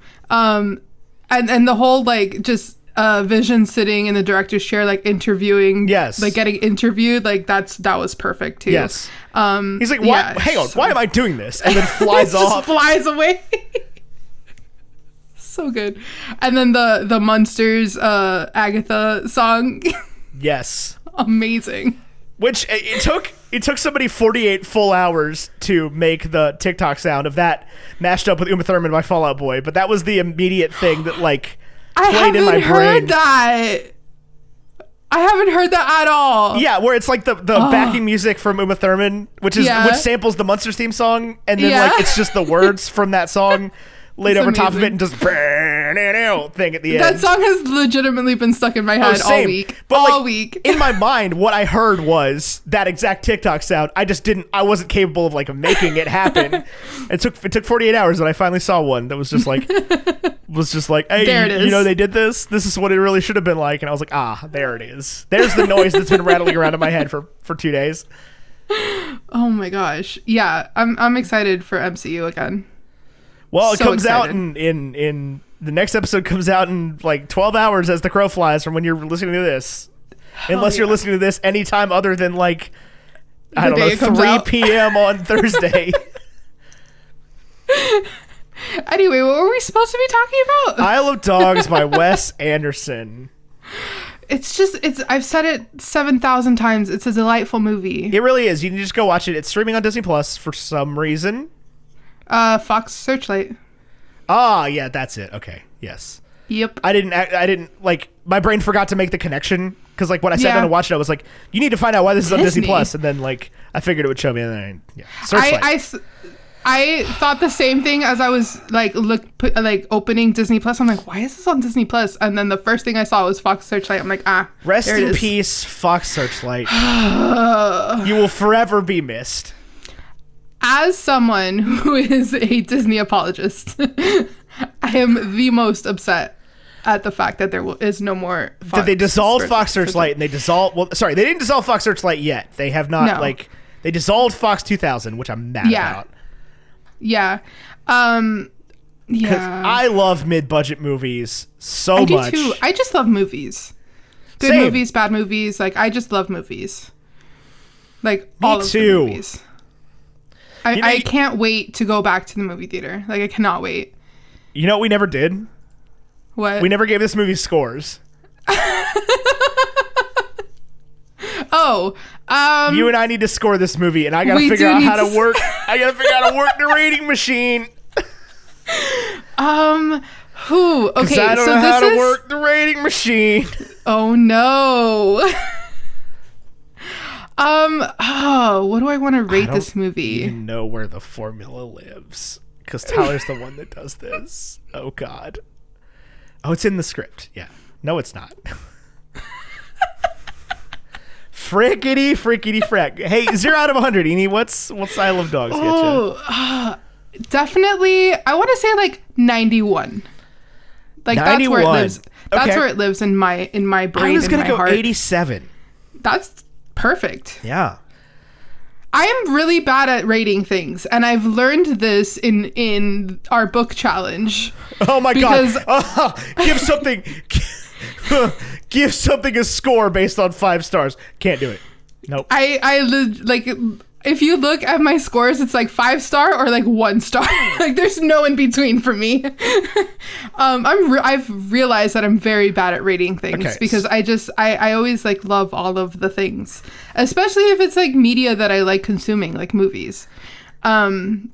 And the whole like just Vision sitting in the director's chair, like interviewing, like getting interviewed, like that was perfect too. Yes. He's like, why? Hang on, why am I doing this? And then flies off, flies away. So good. And then the Munsters Agatha song. Yes. Amazing. Which it took somebody 48 full hours to make the TikTok sound of that mashed up with Uma Thurman by Fall Out Boy, but that was the immediate thing that like played in my brain. I haven't heard that at all. Yeah, where it's like the backing music from Uma Thurman, which samples the Munsters theme song, and then like it's just the words from that song laid over top of it and just thing at the end. That song has legitimately been stuck in my head all week. But all week. In my mind, what I heard was that exact TikTok sound. I wasn't capable of like making it happen. It took 48 hours, and I finally saw one that was just like, hey, there it is. You know, they did this. This is what it really should have been like. And I was like, there it is. There's the noise that's been rattling around in my head for 2 days. Oh my gosh. Yeah, I'm excited for MCU again. Well, it comes out in the next episode comes out in like 12 hours as the crow flies from when you're listening to this. Unless you're listening to this anytime other than like, I don't know, 3 p.m. on Thursday. Anyway, what were we supposed to be talking about? Isle of Dogs by Wes Anderson. I've said it 7,000 times. It's a delightful movie. It really is. You can just go watch it. It's streaming on Disney Plus for some reason. Fox Searchlight. Yeah, that's it. Okay, yes. Yep. I didn't like, my brain forgot to make the connection because like when I sat down to watch it, I was like, you need to find out why this is on Disney Plus, and then like I figured it would show me, and then I thought the same thing as I was like opening Disney Plus. I'm like, why is this on Disney Plus? And then the first thing I saw was Fox Searchlight. I'm like, rest in peace, Fox Searchlight. You will forever be missed. As someone who is a Disney apologist, I am the most upset at the fact that there is no more Fox. Did they dissolve Fox Searchlight and they didn't dissolve Fox Searchlight yet. They have not, they dissolved Fox 2000, which I'm mad about. Yeah. Because I love mid-budget movies so much. I do too. I just love movies. Good movies, bad movies. Like, I just love movies. Like, all of the movies. I can't wait to go back to the movie theater. Like, I cannot wait. You know what we never did? What? We never gave this movie scores. You and I need to score this movie, and I gotta figure out how to work. I gotta figure out how to work the rating machine. Who? Okay, I don't know how to work the rating machine. Oh no. What do I want to rate this movie? I don't even know where the formula lives, because Tyler's the one that does this. Oh God. Oh, it's in the script. Yeah. No, it's not. Frickety frack. Hey, 0 out of 100, Eni. What's I Love Dogs get you? Definitely. I want to say like 91. Like 91. That's where it lives. That's where it lives in my brain. I was gonna go heart. 87. That's perfect. Yeah. I am really bad at rating things, and I've learned this in our book challenge. Oh my God! Give something a score based on 5 stars. Can't do it. Nope. I like, if you look at my scores, it's like 5 star or like 1 star. Like, there's no in between for me. I've realized that I'm very bad at rating things because I always like love all of the things, especially if it's like media that I like consuming, like movies, and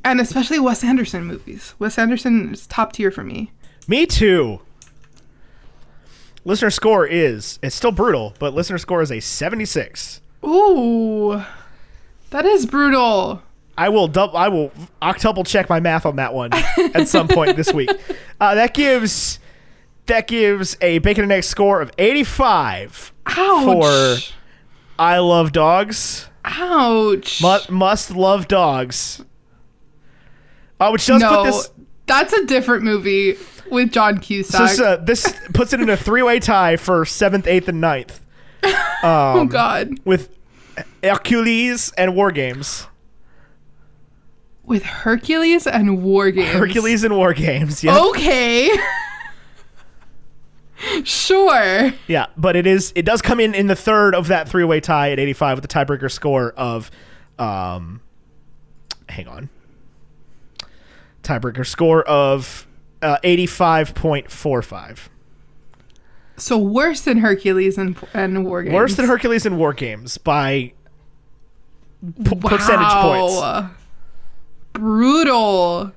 especially Wes Anderson movies. Wes Anderson is top tier for me. Me too. Listener score it's still brutal, but listener score is a 76. Ooh, that is brutal. I will octuple check my math on that one at some point this week. That gives a Bacon and Eggs score of 85. Ouch. For I Love Dogs. Ouch. Must love dogs. Which does put this. That's a different movie with John Cusack. So this puts it in a 3-way tie for 7th, 8th, and 9th. Oh God. With Hercules and War Games. With Hercules and War Games. Hercules and War Games. Yeah. Okay. Sure. Yeah, but it does come in the third of that 3-way tie at 85 with the tiebreaker score of hang on. Tiebreaker score of 85.45. So worse than Hercules and War Games. Worse than Hercules and War Games by percentage points. Brutal.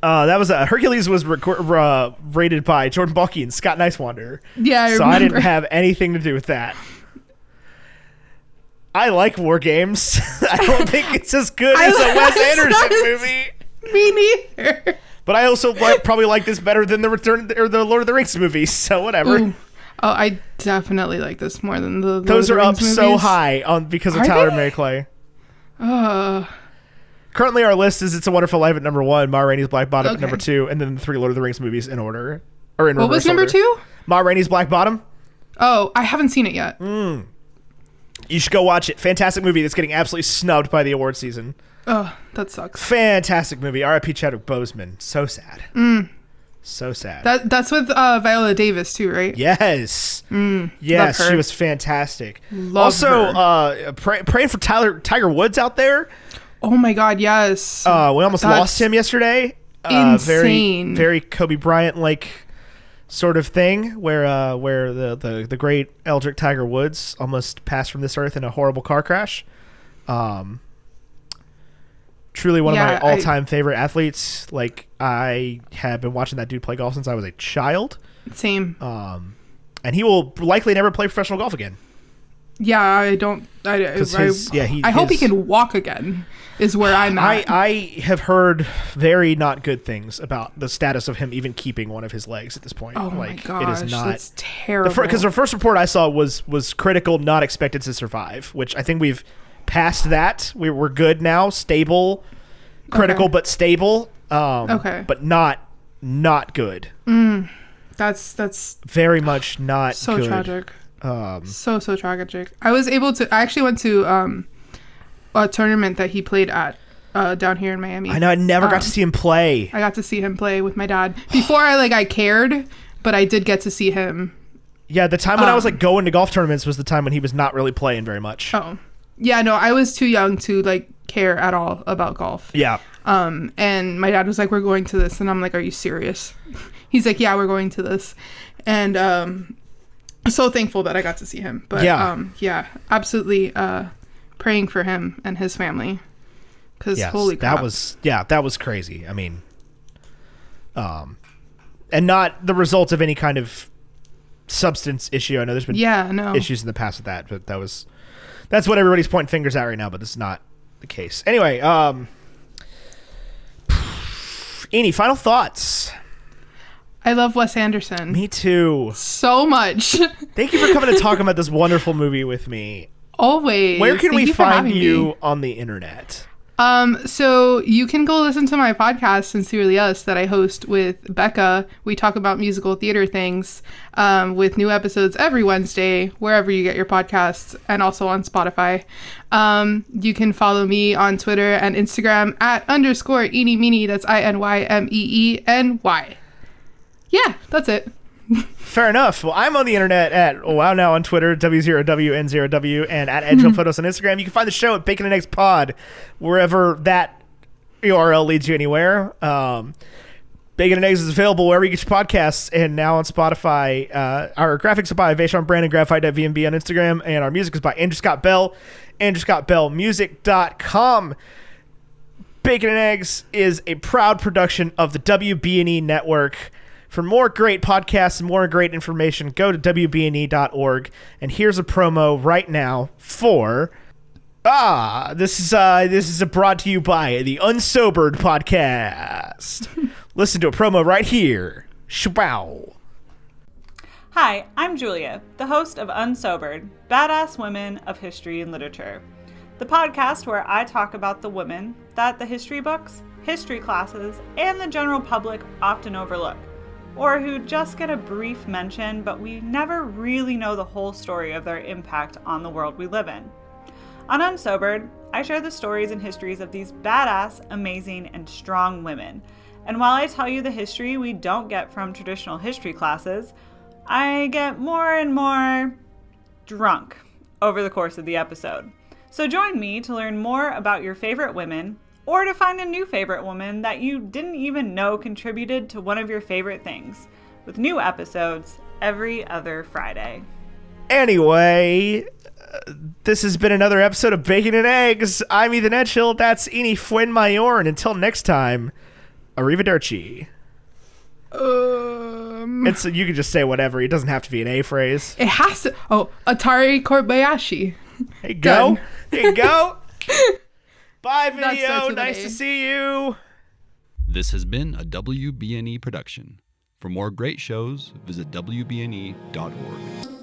That was Hercules was rated by Jordan Balke and Scott Nicewander. Yeah, I remember. So I didn't have anything to do with that. I like War Games. I don't think it's as good as a Wes Anderson movie. Me neither. But I also probably like this better than the Lord of the Rings movies. So whatever. Ooh. Oh, I definitely like this more than the Lord Those of the are Rings up movies. so high because of Tyler Mary Clay. Currently, our list is It's a Wonderful Life at number 1, Ma Rainey's Black Bottom at number 2, and then the 3 Lord of the Rings movies in order. Or in reverse order. What was number 2? Ma Rainey's Black Bottom. Oh, I haven't seen it yet. You should go watch it. Fantastic movie that's getting absolutely snubbed by the award season. Oh, that sucks. Fantastic movie. R.I.P. Chadwick Boseman. So sad. So sad. That's with Viola Davis too, right? Yes. Yes, she was fantastic. Love her. Praying for Tiger Woods out there. Oh my God, yes. We almost lost him yesterday. Insane. Very, very Kobe Bryant like sort of thing, where the great Eldrick Tiger Woods almost passed from this earth in a horrible car crash. truly one of Yeah, my all-time favorite athletes. Like, I have been watching that dude play golf since I was a child. Same. And he will likely never play professional golf again. Yeah, I don't. I hope he can walk again. Is where I'm at. I have heard very not good things about the status of him even keeping one of his legs at this point. Oh like, my gosh, it is not, that's terrible. Because the first report I saw was critical, not expected to survive, which I think we've passed that. We're good now, stable, critical but stable. But not good. That's very much not so good. Tragic. So tragic. I actually went to a tournament that he played at down here in Miami. I know. I never got to see him play. I got to see him play with my dad before I cared, but I did get to see him. Yeah, the time when I was like going to golf tournaments was the time when he was not really playing very much. Oh, yeah, no, I was too young to like care at all about golf. Yeah. And my dad was like, "We're going to this," and I'm like, "Are you serious?" He's like, "Yeah, we're going to this," and so thankful that I got to see him. But yeah, absolutely. Praying for him and his family, because holy crap, that was crazy. I mean, and not the result of any kind of substance issue. I know there's been issues in the past with that, but that's what everybody's pointing fingers at right now. But this is not the case. Anyway, any final thoughts? I love Wes Anderson. Me too. So much. Thank you for coming to talk about this wonderful movie with me. Always. Where can we find you on the internet? So you can go listen to my podcast, Sincerely Us, that I host with Becca. We talk about musical theater things, with new episodes every Wednesday, wherever you get your podcasts, and also on Spotify. You can follow me on Twitter and Instagram at _EenyMeeny. That's INYMEENY. Yeah, that's it. Fair enough. Well, I'm on the internet at now on Twitter, W0WN0W, and at Edgel Photos on Instagram. You can find the show at Bacon and Eggs Pod, wherever that URL leads you anywhere. Bacon and Eggs is available wherever you get your podcasts, and now on Spotify. Our graphics are by Vaishon Brandon, Graphite.vmb on Instagram, and our music is by Andrew Scott Bell, AndrewScottBellMusic.com. Bacon and Eggs is a proud production of the WB&E Network. For more great podcasts and more great information, go to WBNE.org. And here's a promo right now for... This is brought to you by the Unsobered Podcast. Listen to a promo right here. Shwow. Hi, I'm Julia, the host of Unsobered, Badass Women of History and Literature. The podcast where I talk about the women that the history books, history classes, and the general public often overlook, or who just get a brief mention, but we never really know the whole story of their impact on the world we live in. On Unsobered, I share the stories and histories of these badass, amazing, and strong women. And while I tell you the history we don't get from traditional history classes, I get more and more drunk over the course of the episode. So join me to learn more about your favorite women, or to find a new favorite woman that you didn't even know contributed to one of your favorite things, with new episodes every other Friday. Anyway, this has been another episode of Bacon and Eggs. I'm Ethan Edgehill. That's Eni Fuenmayor. And until next time, arrivederci. You can just say whatever. It doesn't have to be an A phrase. It has to. Oh, Atari Kobayashi. There you go. Done. There you go. Bye, video. That's Nice to see you. This has been a WBNE production. For more great shows, visit WBNE.org.